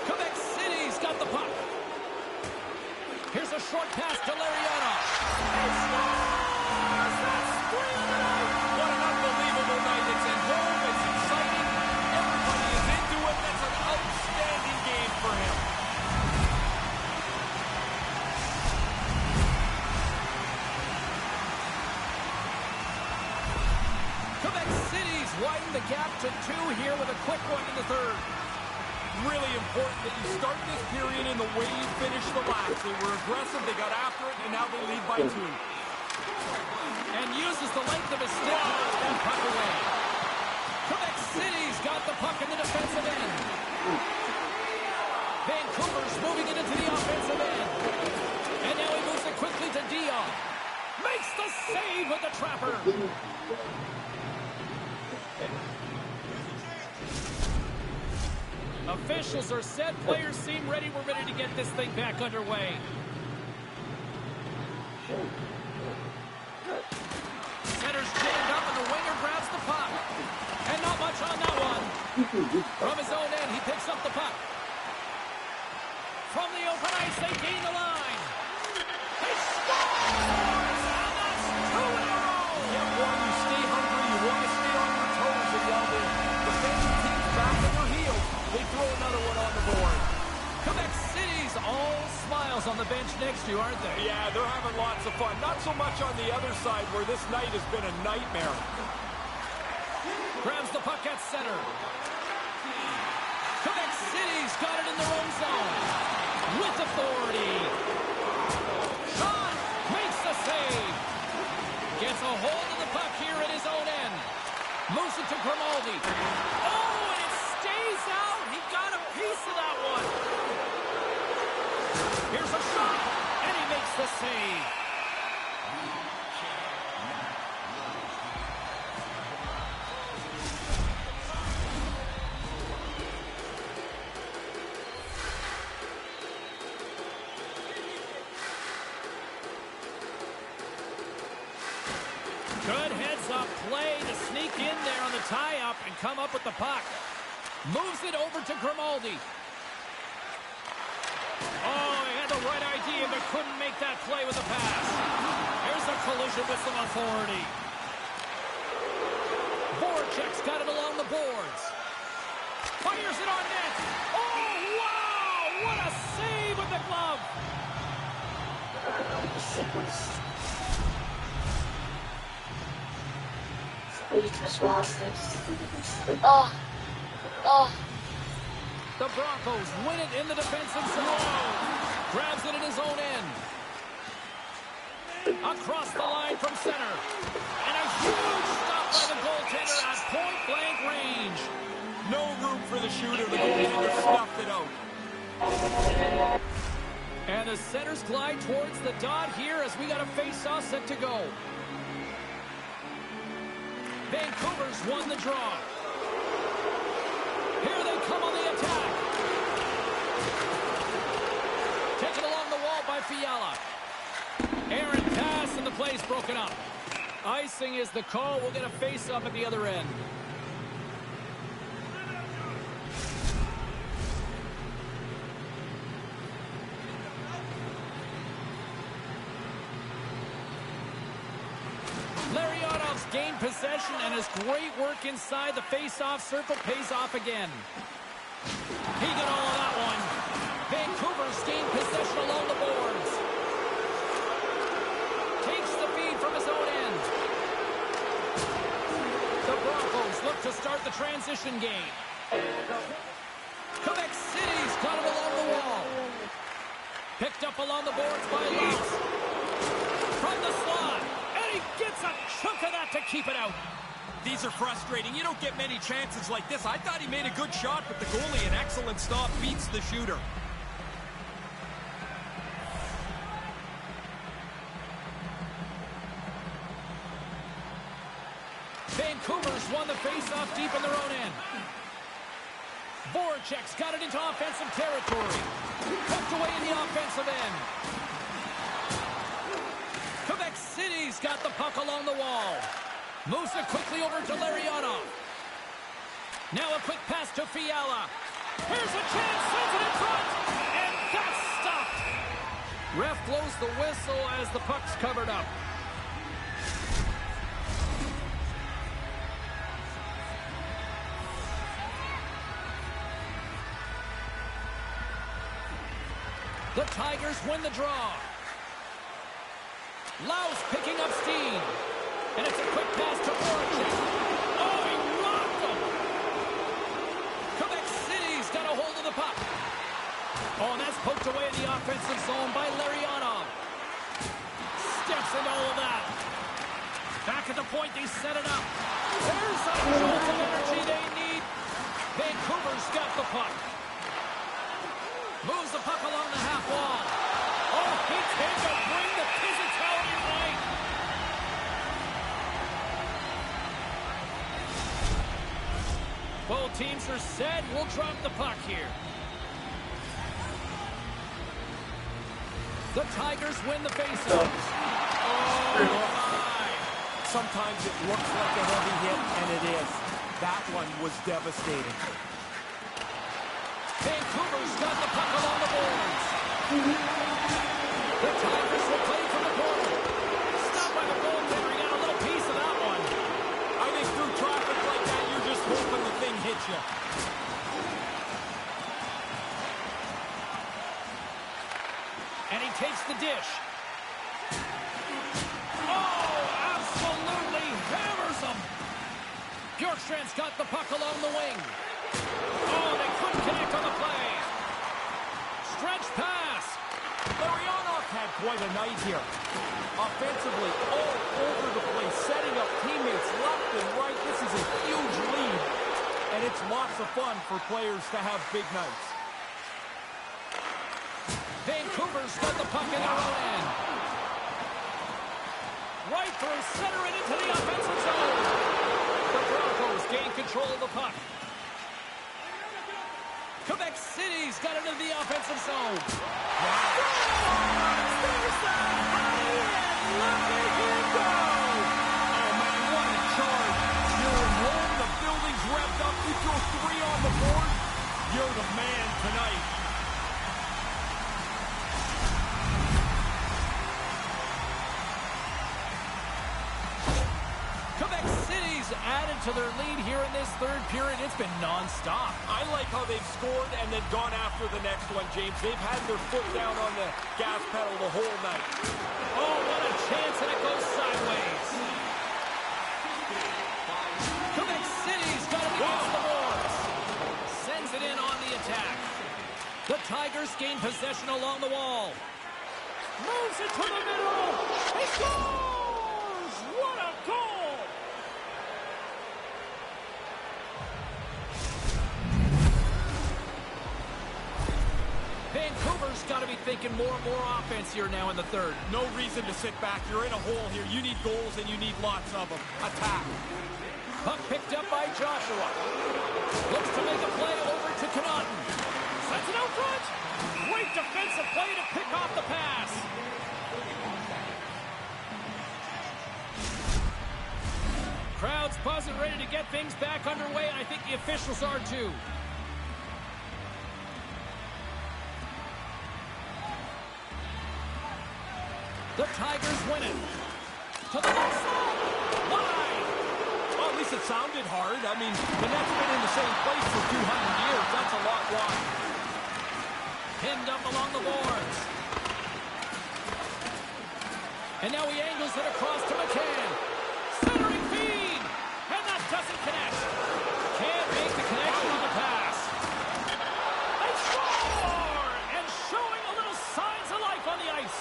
Quebec City's got the puck. Here's a short pass to Larionov. He scores! That's 3 on the night! What an unbelievable night. It's at home. It's exciting. Everybody is into it. That's an outstanding game for him. Quebec City's widened the gap to 2 here with a quick one in the third. Really important that you start this period in the way you finish the last. They were aggressive, they got after it, and now they lead by 2. And uses the length of his stick to knock that puck away. Quebec City's got the puck in the defensive end. save with the trapper. Officials are set. Players seem ready. We're ready to get this thing back underway. Center's jammed up, and the winger grabs the puck. And not much on that one. From his own end, he picks up the puck. From the open ice, they gain the line. He scores! And that's 2 in a row! Yeah, boy, you stay hungry. You want to stay on your toes, and y'all do. Defensive team's back on their heels. They throw another one on the board. Quebec City's all smiles on the bench next to you, aren't they? Yeah, they're having lots of fun. Not so much on the other side, where this night has been a nightmare. Grabs the puck at center. Quebec City's got it in their own zone. With authority. Sean makes the save. Gets a hold of the puck here at his own end. Moves it to Grimaldi. Oh, and it stays out. He got a piece of that one. Here's a shot, and he makes the save. Good heads-up play to sneak in there on the tie-up and come up with the puck. Moves it over to Grimaldi. Oh, he had the right idea, but couldn't make that play with a pass. Here's a collision with some authority. Voracek's got it along the boards. Fires it on net. Oh, wow! What a save with the glove! The Broncos win it in the defensive zone. Grabs it in his own end. Across the line from center. And a huge stop by the goaltender at point-blank range. No room for the shooter. The goaltender stuffed it out. And the centers glide towards the dot here as we got a face-off set to go. Vancouver's won the draw. Here they come on the attack. Taken along the wall by Fiala. Aaron pass, and the play's broken up. Icing is the call. We'll get a face-up at the other end. Larionov's gained possession, and his great work inside the face-off circle pays off again. He got all of that one. Vancouver's gained possession along the boards. Takes the feed from his own end. The Broncos look to start the transition game. Quebec City's got him along the wall. Picked up along the boards by Lux. From the slot. He gets a chunk of that to keep it out. These are frustrating. You don't get many chances like this. I thought he made a good shot, but the goalie, an excellent stop, beats the shooter. Vancouver's won the face-off deep in their own end. Voracek's got it into offensive territory. Hooked away in the offensive end. Quebec City's got the puck along the wall. Moves it quickly over to Larionov. Now a quick pass to Fiala. Here's a chance, sends it in front, and that's stopped. Ref blows the whistle as the puck's covered up. The Tigers win the draw. Laus picking up steam. And it's a quick pass to Voracek. Oh, he rocked him! Quebec City's got a hold of the puck. Oh, and that's poked away in the offensive zone by Larionov. Steps into all of that. Back at the point, they set it up. There's a jolt of energy they need. Vancouver's got the puck. Moves the puck along the half wall. Oh, he came to bring the physicality right. Both teams are set. We'll drop the puck here. The Tigers win the faceoff. Oh, my. Sometimes it looks like a heavy hit, and it is. That one was devastating. Vancouver's got the puck along the boards. The Tigers will play from the corner. Stopped by the goaltender. He got a little piece of that one. I think through traffic like that, you're just hoping the thing hits you. And he takes the dish. Oh, absolutely hammers him. Bjorkstrand's got the puck along the wing. Oh, they couldn't connect on the play. Stretch pass. Larionov had quite a night here. Offensively, all over the place, setting up teammates left and right. This is a huge lead, and it's lots of fun for players to have big nights. Vancouver's got the puck in their own end. Right through center and into the offensive zone. The Broncos gain control of the puck. Quebec City's got into the offensive zone. There's that high end. Look at him go. Oh, man, what a charge. You're at home. The building's revved up. You throw 3 on the board. You're the man tonight. Quebec City's added to their lead here in this third period. It's been nonstop. I like how they've scored and then gone after the next one, James. They've had their foot down on the gas pedal the whole night. Oh, what a chance, and it goes sideways. Quebec City's got it against the boards. Sends it in on the attack. The Tigers gain possession along the wall. Moves it to the middle. He scores! What a goal! Vancouver's got to be thinking more and more offense here now in the third. No reason to sit back. You're in a hole here. You need goals, and you need lots of them. Attack. Puck picked up by Joshua. Looks to make a play over to Connaughton. Sets it out front. Great defensive play to pick off the pass. Crowd's buzzing, ready to get things back underway, and I think the officials are too. The Tigers win it. To the left side. Wide. Well, at least it sounded hard. I mean, the net's been in the same place for 200 years. That's a lot wide. Pinned up along the boards. And now he angles it across to McCann. Centering feed. And that doesn't connect. Can't make the connection on the pass. They score! And showing a little signs of life on the ice.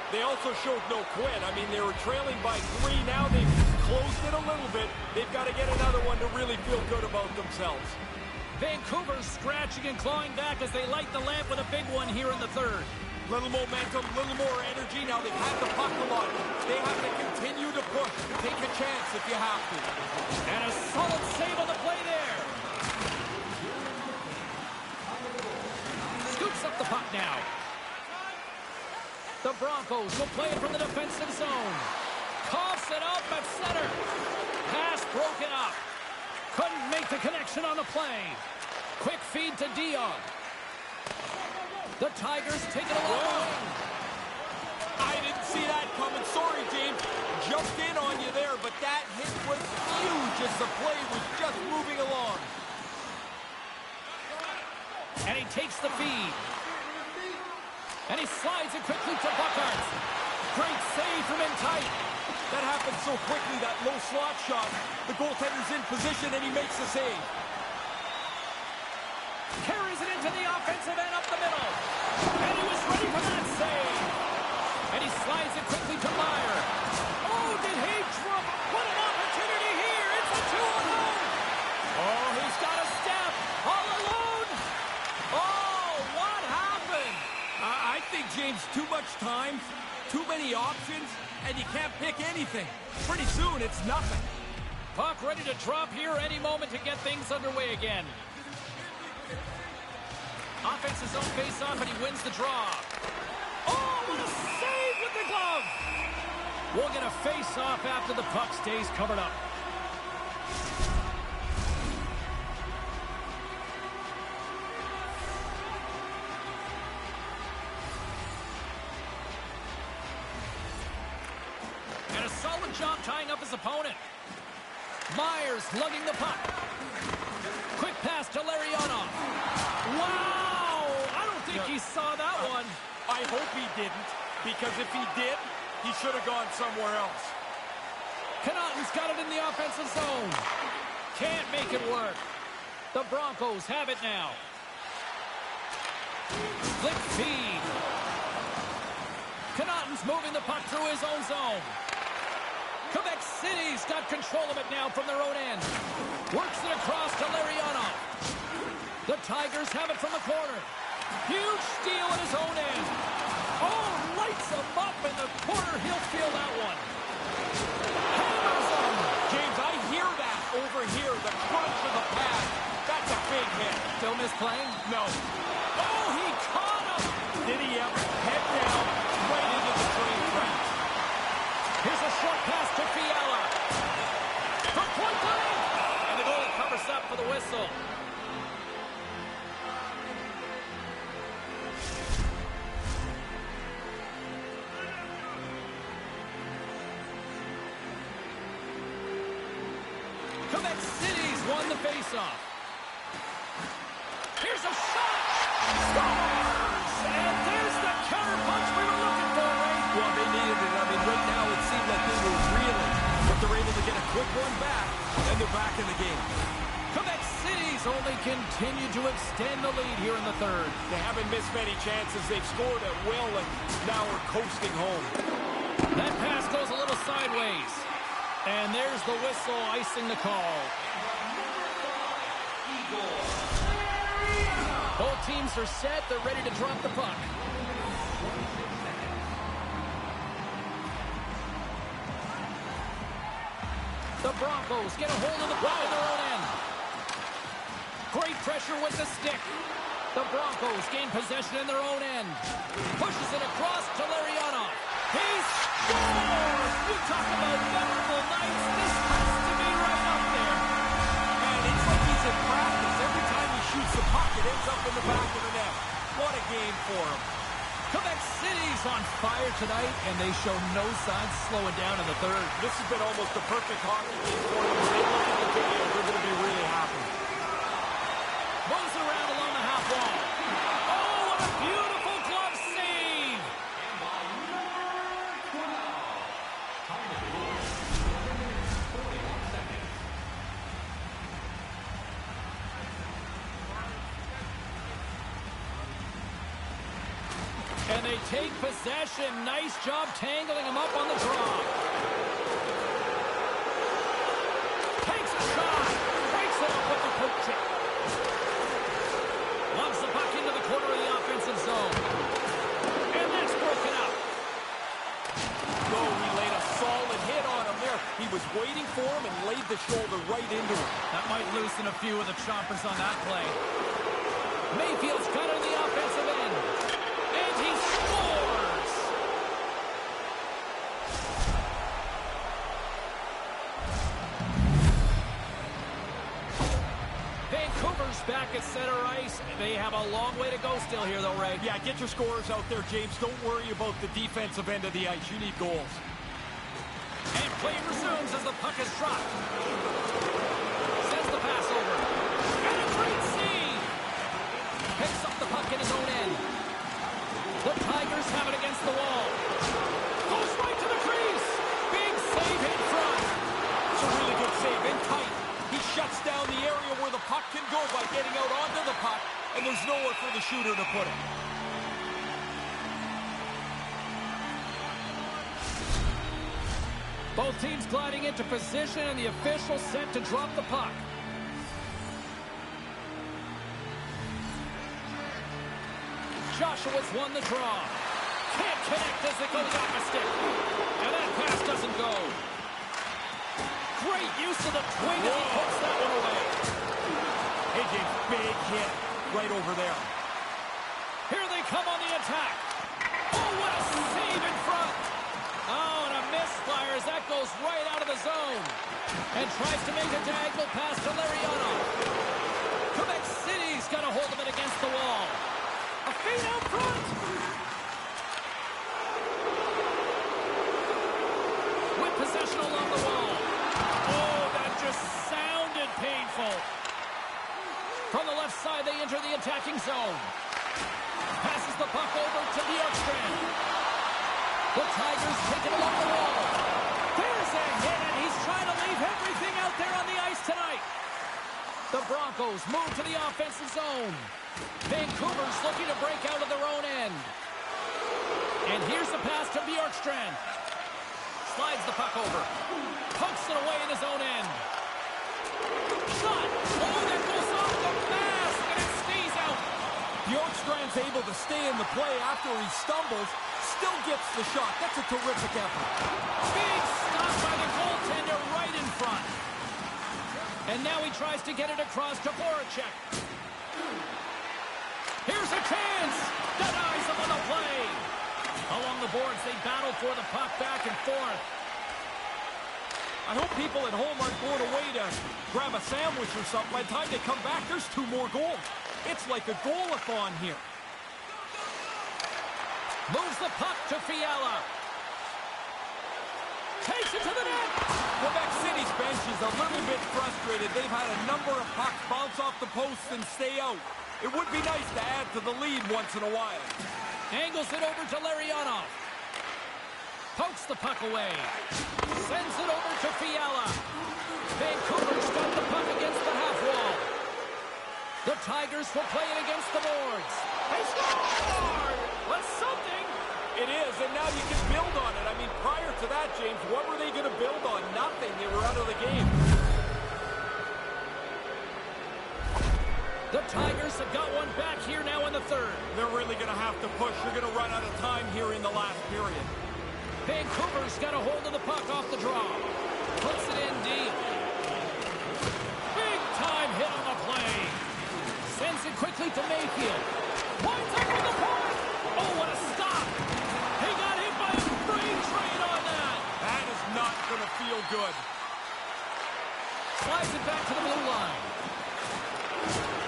They also showed no quit. I mean, they were trailing by 3. Now they've closed it a little bit. They've got to get another one to really feel good about themselves. Vancouver's scratching and clawing back as they light the lamp with a big one here in the third. Little momentum, little more energy. Now they've had the puck a lot. They have to continue to push. Take a chance if you have to. And a solid save on the play there. Scoops up the puck now. The Broncos will play it from the defensive zone. Coughs it up at center. Pass broken up. Couldn't make the connection on the play. Quick feed to Dion. The Tigers take it along. I didn't see that coming. Sorry, James. Jumped in on you there, but that hit was huge as the play was just moving along. And he takes the feed. And he slides it quickly to Buckhart. Great save from in tight. That happened so quickly, that low slot shot. The goaltender's in position, and he makes the save. Carries it into the offensive end up the middle. And he was ready for that save. And he slides it quickly to Meyer. Oh, did he drop? What an opportunity here. It's a 2-on-1. Oh, he's got a step. All alone. Oh, what happened? I think, James, too much time, too many options, and you can't pick anything. Pretty soon, it's nothing. puck ready to drop here any moment to get things underway again. Offense's own face-off, and he wins the draw. Oh, what a save with the glove! We'll get a face-off after the puck stays covered up. And a solid job tying up his opponent. Myers lugging the puck. Quick pass to Larionov. Wow! I don't think he saw that one. I hope he didn't, because if he did, he should have gone somewhere else. Connaughton's got it in the offensive zone. Can't make it work. The Broncos have it now. Flick feed. Connaughton's moving the puck through his own zone. Quebec City's got control of it now from their own end. Works it across to Larionov. The Tigers have it from the corner. Huge steal at his own end. Oh, lights him up in the corner. He'll feel that one. Hammers him. James, I hear that over here. The crunch of the pad. That's a big hit. Still misplaying? No. Oh, he caught him. Did he ever? Head down, right into the train track. Here's a short pass to Fiala. From point blank. And the goalie covers up for the whistle. Quebec City's won the faceoff. Here's a shot. Scores! And there's the counter punch we were looking for, Ray. Well, they needed it. I mean, right now it seemed like they were reeling, but they're able to get a quick one back, and they're back in the game. Quebec City's only continued to extend the lead here in the third. They haven't missed many chances. They've scored at will, and now we're coasting home. That pass goes a little sideways. And there's the whistle icing the call. Both teams are set. They're ready to drop the puck. The Broncos get a hold of the puck at their own end. Great pressure with the stick. The Broncos gain possession in their own end. Pushes it across to Larionov. He scores! You talk about memorable nights. This has to be right up there. And it's like he's in practice. Every time he shoots the puck, it ends up in the back of the net. What a game for him. Quebec City's on fire tonight, and they show no signs of slowing down in the third. This has been almost a perfect hockey game for them. When they look at the video, they're going to be really happy. Moves around along the half wall. Oh, what a beautiful glove save! And they take possession. Nice job tangling him up on the draw. Takes a shot. Breaks it up with the poke check. Loves the puck into the corner of the offensive zone. And that's broken up. Oh, he laid a solid hit on him there. He was waiting for him and laid the shoulder right into him. That might loosen a few of the choppers on that play. Mayfield's got it on the offensive end. And he scores! Vancouver's back at center ice. They have a long way to go still here, though, Ray. Yeah, get your scores out there, James. Don't worry about the defensive end of the ice. You need goals. And play resumes as the puck is dropped. Sends the pass over. And a great save! Picks up the puck in his own end. The Tigers have it against the wall. Goes right to the crease. Big save in front. It's a really good save in tight. He shuts down the area where the puck can go by getting out onto the puck, and there's nowhere for the shooter to put it. Both teams gliding into position, and the official set to drop the puck. Joshua's won the draw. Can't connect as it goes off a stick. And that pass doesn't go. Great use of the twing as he puts that one away. AJ's big hit right over there. Here they come on the attack. Oh, what a save in front. Oh, and a misfire as that goes right out of the zone. And tries to make a diagonal pass to Lariano. Quebec City's got a hold of it against the wall. A feed out front. With possession along the wall. Oh, that just sounded painful. From the left side, they enter the attacking zone. Passes the puck over to Bjorkstrand. The Tigers take it along the wall. There's a hit, and he's trying to leave everything out there on the ice tonight. The Broncos move to the offensive zone. Vancouver's looking to break out of their own end. And here's the pass to Bjorkstrand. Slides the puck over. Pokes it away in his own end. Shot! Oh, that goes off the mask, and it stays out. Bjorkstrand's able to stay in the play after he stumbles. Still gets the shot. That's a terrific effort. Big stop by the goaltender right in front. And now he tries to get it across to Voracek. Here's a chance. Denies him on the play. Along the boards, they battle for the puck back and forth. I hope people at home aren't going away to grab a sandwich or something. By the time they come back, there's 2 more goals. It's like a goal-a-thon here. Moves the puck to Fiala. Takes it to the net. Quebec City's bench is a little bit frustrated. They've had a number of pucks bounce off the post and stay out. It would be nice to add to the lead once in a while. Angles it over to Lariano. Pokes the puck away. Sends it over to Fiala. Vancouver's got the puck against the half wall. The Tigers will play it against the boards. They score! That's something! It is, and now you can build on it. I mean, prior to that, James, what were they going to build on? Nothing. They were out of the game. The Tigers have got one back here now in the third. They're really going to have to push. You're going to run out of time here in the last period. Vancouver's got a hold of the puck off the draw. Puts it in deep. Big time hit on the play. Sends it quickly to Mayfield. Winds up with the point. Oh, what a stop. He got hit by a freight train on that. That is not going to feel good. Slides it back to the blue line.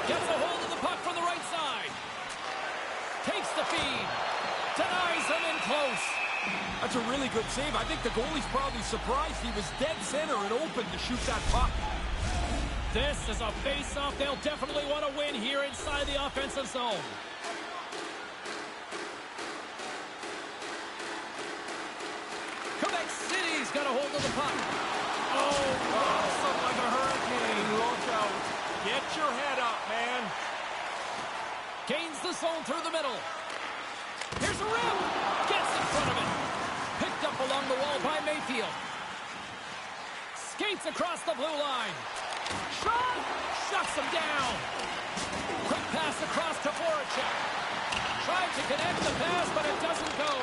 Gets a hold of the puck from the right side. Takes the feed. Denies him in close. That's a really good save. I think the goalie's probably surprised. He was dead center and open to shoot that puck. This is a face-off they'll definitely want to win here inside the offensive zone. Quebec City's got a hold of the puck. Oh, something like a hurricane. Look out. Get your head up, man. Gains the zone through the middle. Here's a rip. Gets in front of it. Picked up along the wall by Mayfield. Skates across the blue line. Shot! Shuts him down. Quick pass across to Voracek. Tried to connect the pass, but it doesn't go.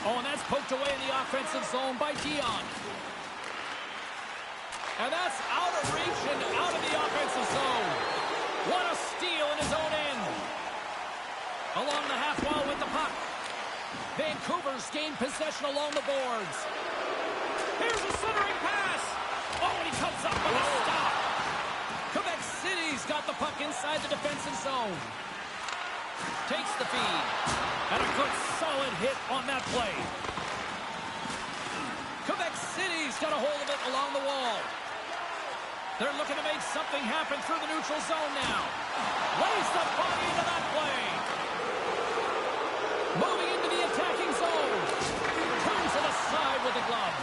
Oh, and that's poked away in the offensive zone by Dion. And that's out of reach and out of the offensive zone. What a steal in his own end. Along the half wall with the puck. Vancouver's gained possession along the boards. Here's a centering pass. Oh, and he comes up with a stop. Quebec City's got the puck inside the defensive zone. Takes the feed. And a good solid hit on that play. Quebec City's got a hold of it along the wall. They're looking to make something happen through the neutral zone now. Lays the body into that play. Moving into the attacking zone. Turns to the side with the glove.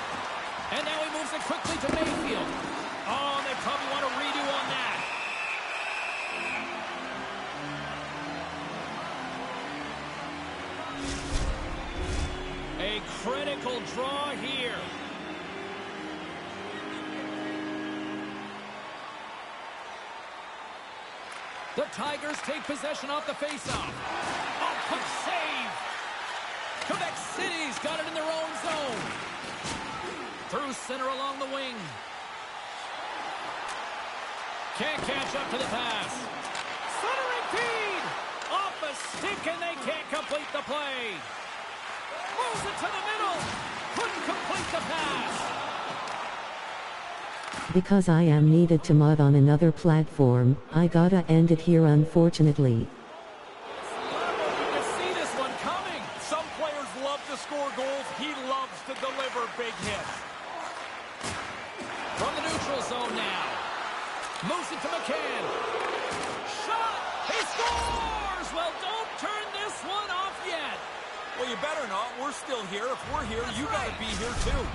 And now he moves it quickly to Mayfield. Oh, they probably want a redo on that. A critical draw here. The Tigers take possession off the faceoff. Oh, quick save. Quebec City's got it in their own zone. Through center along the wing. Can't catch up to the pass. Centering feed. Off a stick, and they can't complete the play. Moves it to the middle. Couldn't complete the pass. Because I am needed to mod on another platform, I gotta end it here unfortunately. You can see this one coming. Some players love to score goals. He loves to deliver big hits. From the neutral zone now. Moves it to McCann. Shot! He scores! Well, don't turn this one off yet. Well, you better not. We're still here. If we're here, you got to be here too.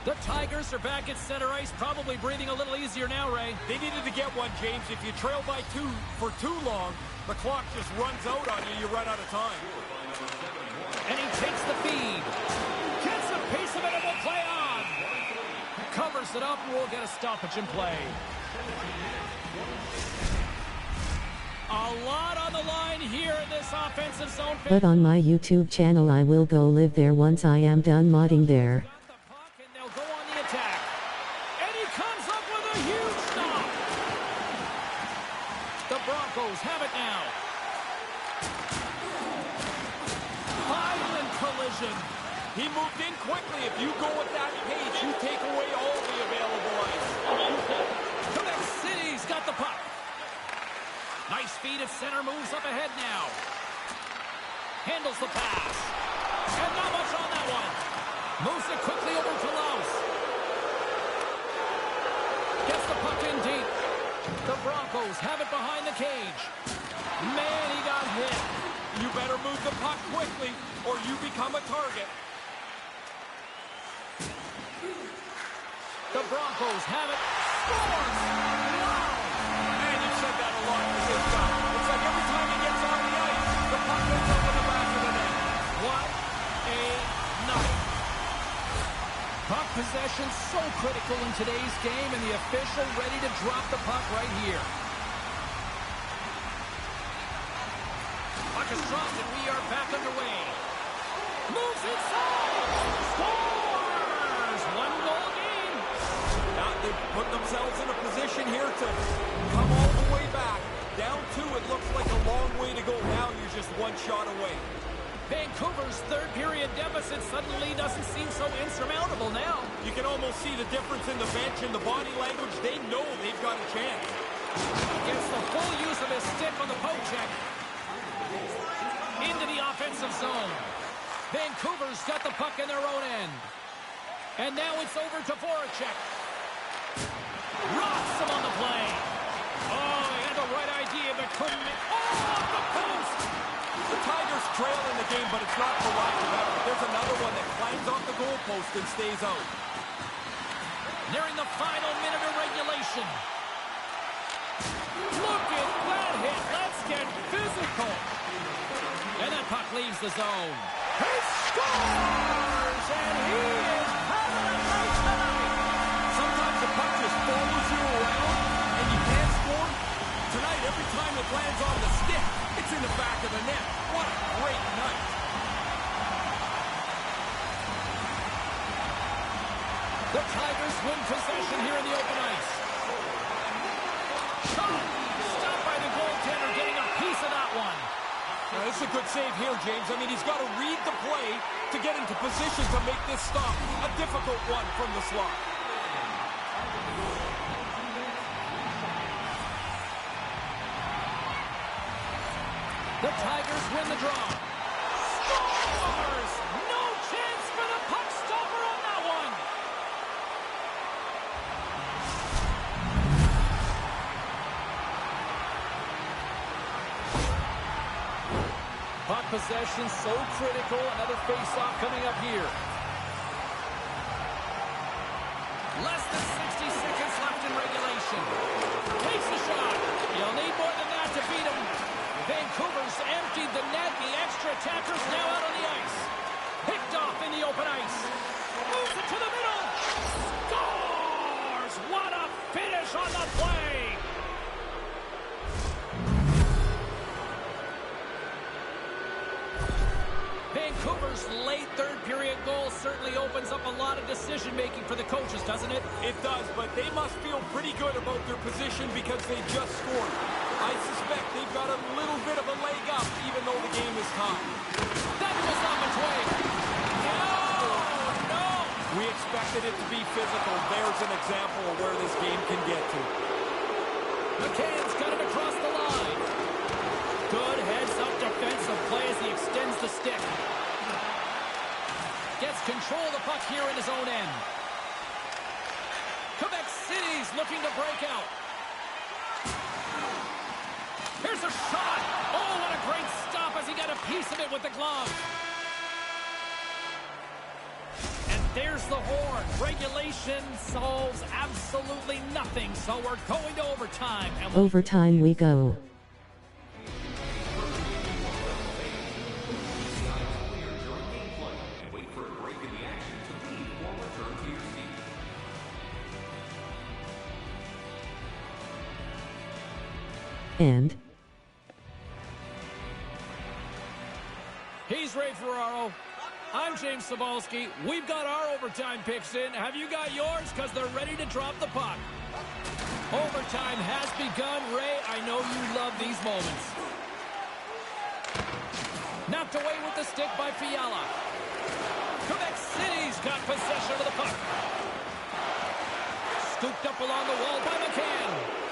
The Tigers are back at center ice, probably breathing a little easier now, Ray. They needed to get one, James. If you trail by 2 for too long, the clock just runs out on you. You run out of time. And he takes the feed. Gets a piece of it and will play on. Covers it up and we'll get a stoppage in play. A lot on the line here in this offensive zone. But on my YouTube channel I will go live there once I am done modding there. Broncos have it now. Violent collision. He moved in quickly. If you go at that pace, you take away all the available ice. Quebec City's got the puck. Nice feed at center, moves up ahead now. Handles the pass. And not much on that one. Moves it quickly over to Laus. Gets the puck in deep. The Broncos have it behind the cage. Man, he got hit. You better move the puck quickly or you become a target. The Broncos have it. Scores! Wow! Man, you've said that a lot with this guy. It's like every time he gets on the ice, the puck goes over the back of the net. What a night. Puck possession so critical in today's game, and the official ready to drop the puck right here. Puck is dropped, and we are back underway. Moves inside! Scores! One goal game. Now they've put themselves in a position here to come all the way back. Down 2, it looks like a long way to go. Now you're just one shot away. Vancouver's third-period deficit suddenly doesn't seem so insurmountable now. You can almost see the difference in the bench and the body language. They know they've got a chance. Gets the full use of his stick on the poke check. Into the offensive zone. Vancouver's got the puck in their own end. And now it's over to Voracek. Rocks him on the play. Oh, he had the right idea, but couldn't make... Oh, off the post! The Tigers trail in the game, but it's not for lack of effort. There's another one that climbs off the goalpost and stays out. Nearing the final minute of regulation. Look at that hit. Let's get physical. And that puck leaves the zone. He scores! And he is having a night tonight. Sometimes the puck just follows you around and you can't score. Tonight, every time it lands on the stick, it's in the back of the net. What a great night. The Tigers win possession here in the open ice. Shot! Stopped by the goaltender, getting a piece of that one. Now, this is a good save here, James. I mean, he's got to read the play to get into position to make this stop. A difficult one from the slot. The Tigers win the draw. Scores! No chance for the puck stopper on that one. Puck possession so critical. Another face-off coming up here. Less than 60 seconds left in regulation. Takes the shot. You'll need more than that to beat him. Vancouver's emptied the net. The extra attackers now out on the ice. Picked off in the open ice. Moves it to the middle. Scores! What a finish on the play! Vancouver's late third-period goal certainly opens up a lot of decision decision-making for the coaches, doesn't it? It does, but they must feel pretty good about their position because they just scored. I suspect they've got a little bit of a leg up, even though the game is tied. That was on its way. No! We expected it to be physical. There's an example of where this game can get to. McCann's got it across the line. Good heads-up defensive play as he extends the stick. Gets control of the puck here in his own end. Quebec City's looking to break out. Here's a shot. Oh, what a great stop as he got a piece of it with the glove. And there's the horn. Regulation solves absolutely nothing, so we're going to overtime. And Overtime we go. And he's Ray Ferraro. I'm James Cebulski. We've got our overtime picks in. Have you got yours? Because they're ready to drop the puck. Overtime has begun. Ray, I know you love these moments. Knocked away with the stick by Fiala. Quebec City's got possession of the puck. Scooped up along the wall by McCann.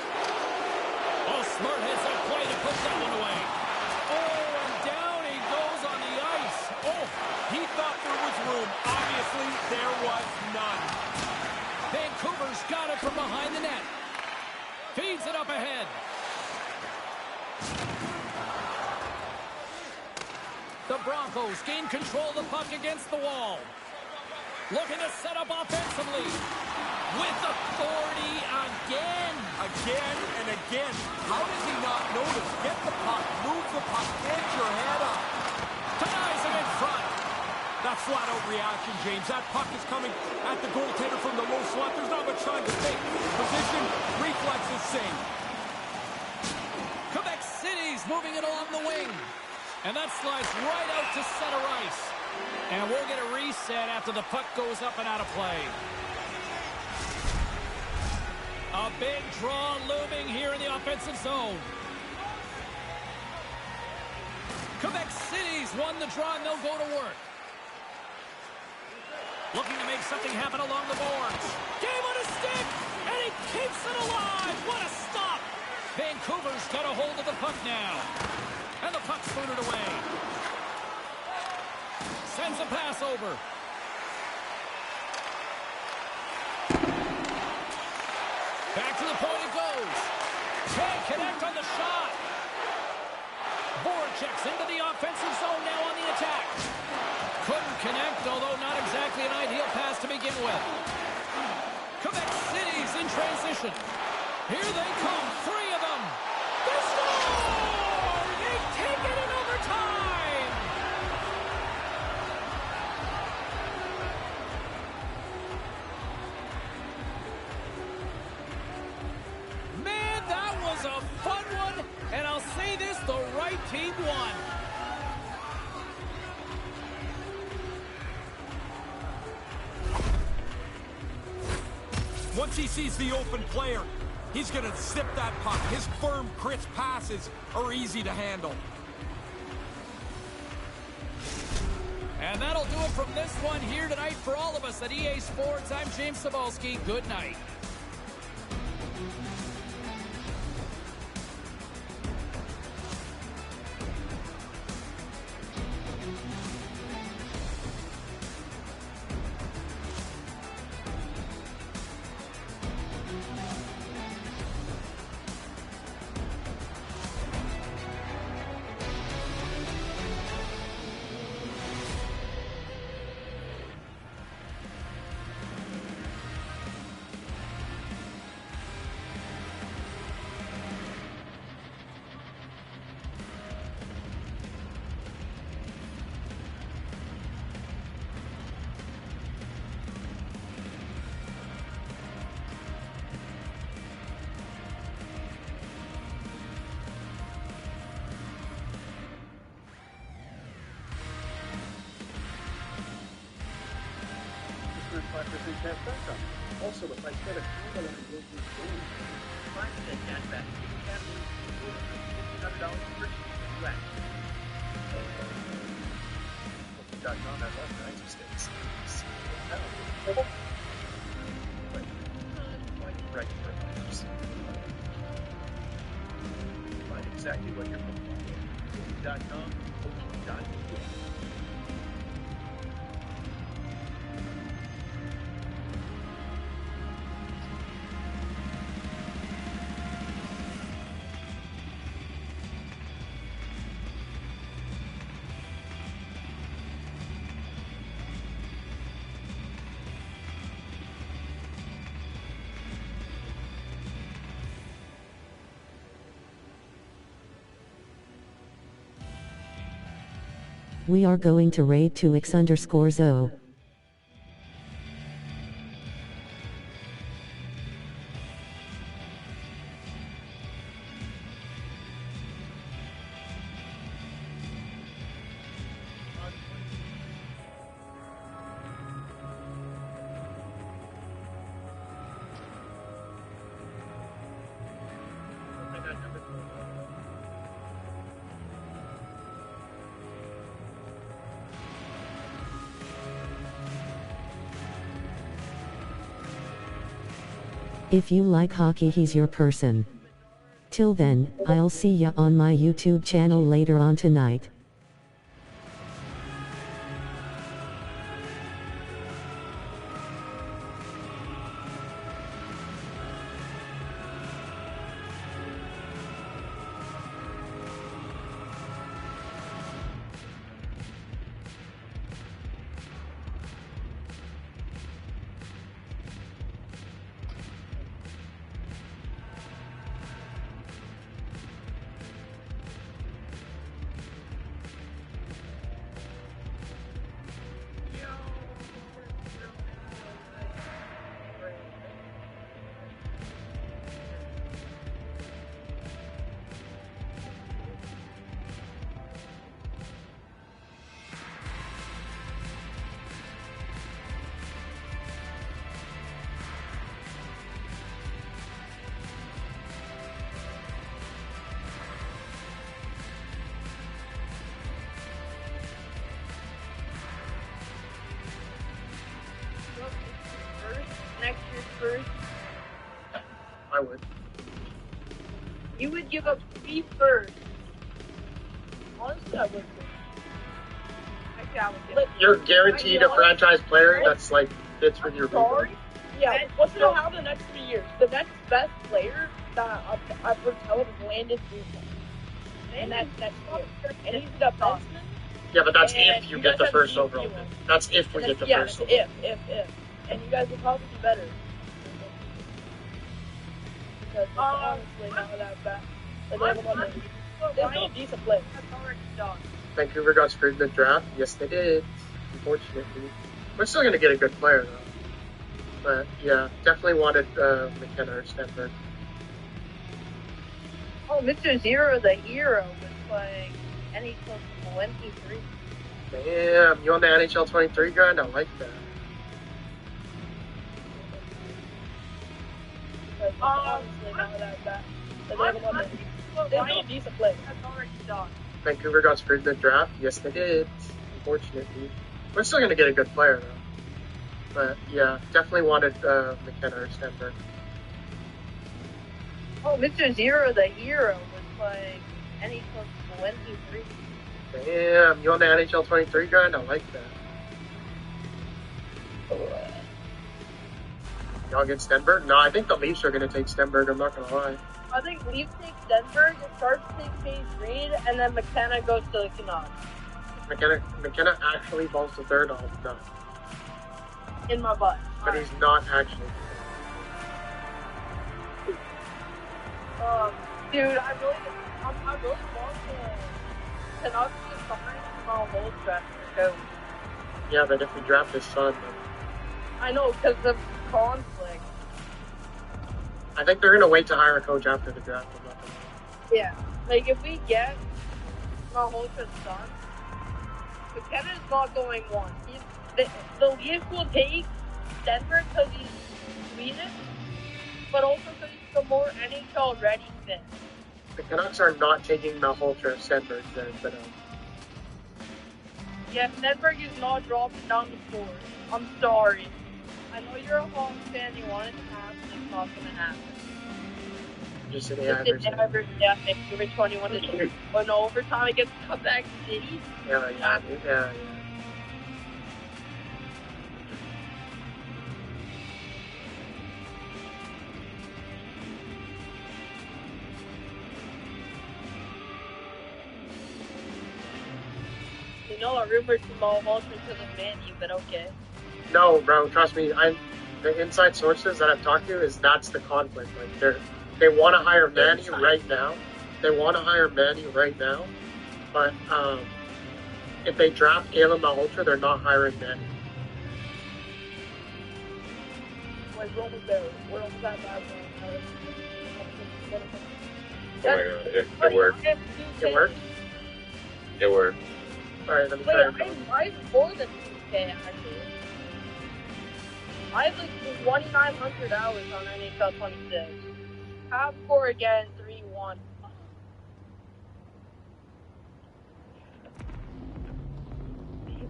Oh, smart heads-up play to put that one away. Oh, and down he goes on the ice. Oh, he thought there was room. Obviously, there was none. Vancouver's got it from behind the net. Feeds it up ahead. The Broncos gain control of the puck against the wall. Looking to set up offensively. With authority again. Again and again. How does he not notice? Get the puck, move the puck, get your head up. Denies him in front. That's flat-out reaction, James. That puck is coming at the goaltender from the low slot. There's not much time to think. Position, reflexes, same. Quebec City's moving it along the wing. And that slides right out to center ice. And we'll get a reset after the puck goes up and out of play. A big draw looming here in the offensive zone. Quebec City's won the draw and they'll go to work. Looking to make something happen along the boards. Game on a stick, and he keeps it alive. What a stop. Vancouver's got a hold of the puck now. And the puck's booted away. Sends a pass over. Back to the point it goes. Can't connect on the shot. Voracek's into the offensive zone now on the attack. Couldn't connect, although not exactly an ideal pass to begin with. Quebec City's in transition. Here they come, three of them. They score! They take it in overtime! Man, that was a fun one, and I'll say this, the right team won. Once he sees the open player, he's going to zip that puck. His firm, crisp passes are easy to handle. And that'll do it from this one here tonight for all of us at EA Sports. I'm James Cebulski. Good night. 105% cash back on. Also, if I spend a $100 on a grocery store, 5% cash back. You can $1,500 purchase US. Booking.com has all kinds of states. Right for others. Find exactly what you're looking for. Booking.com, booking.com. We are going to raid 2x_O. If you like hockey, he's your person. Till then, I'll see ya on my YouTube channel later on tonight. Next year's first. I would. You would give up 3 first. Honestly, I would. Actually, I would give it. You're guaranteed a franchise player that's like fits with your Sorry? Yeah, what's going to happen the next 3 years? The next best player that I've heard tell is Landon Duke. And that's year. And he's the defenseman. Yeah, but that's if you get the first overall pick. That's if we get the first overall. If. And you guys will probably do better. Because it's honestly not that bad. But they have a lot of there's no decent players. That's already done. Vancouver got screwed in the draft. Yes, they did. Unfortunately. We're still going to get a good player, though. But, yeah, definitely wanted McKenna or Stenberg. Oh, Mr. Zero, the hero, was playing NHL 23. Damn, you on the NHL 23 grind? I like that. Because it's honestly not that bad. But they have a lot of there's no decent players. That's already done. Vancouver got screwed in the draft. Yes, they did. Unfortunately. We're still going to get a good player, though. But, yeah, definitely wanted McKenna or Stenberg. Oh, Mr. Zero, the hero, was playing NHL 23. Damn, you on the NHL 23 grind? I like that. Y'all get Stenberg? No, I think the Leafs are going to take Stenberg, I'm not going to lie. I think Leafs take Stenberg, Sharks take Case Reed, and then McKenna goes to the Canucks. McKenna actually falls to third all the time. In my butt. But he's not actually. Dude, I really want to Canucks to sign my whole draft to go. Yeah, but if we draft his son, then... I know, because of conflict. I think they're going to wait to hire a coach after the draft. Yeah. Like, if we get Malholtra's son, McKenna's not going one. The Leafs will take Denver because he's Swedish, but also because he's the more NHL ready fit. The Canucks are not taking Malholtra or Stenberg then, but Yeah, Stenberg is not dropping down the floor. I'm sorry. I know you're a Hawks fan, you want it to happen, it's not going to happen. just an Yeah, Vancouver 21 to in overtime against Quebec City. Yeah. You know, a rumor to Malholtra to the menu, but okay. No, bro, trust me. The inside sources that I've talked to is that's the conflict. Like they want to hire Manny right now. But if they draft Galen Malholtra, they're not hiring Manny. Wait, what was that? What was that bad one? Oh my god, it worked. It worked? It worked. Alright, let me try it. I have more than 2K actually. I have like 2,900 hours on NHL 26. Half score again, 3-1.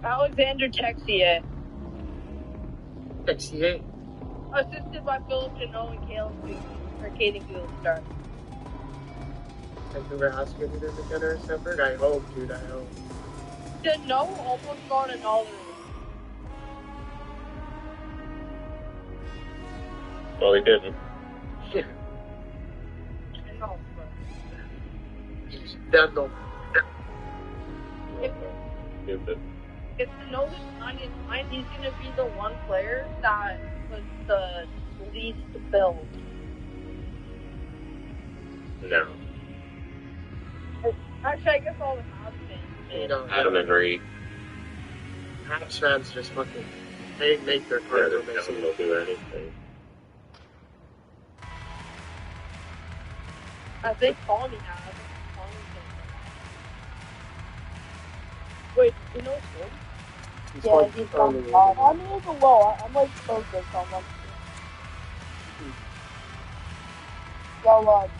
Alexander Texier. Texier. Assisted by Philip Deneau and Caden Gulstar. Vancouver has to get either McKenna or Stenberg? I hope, dude, I hope. Deneau almost got another. Well, he didn't. I know, but... Deneau. If Deneau is 99, he's going to be the one player that was the least built. No. Actually, I guess all the Habs fans. Adam and Reed. Habs fans just fucking, they make their career. They'll do anything. I think Tommy has. Wait, you know what? Yeah, he's on. I'm a little low. I'm like focused on one. Well,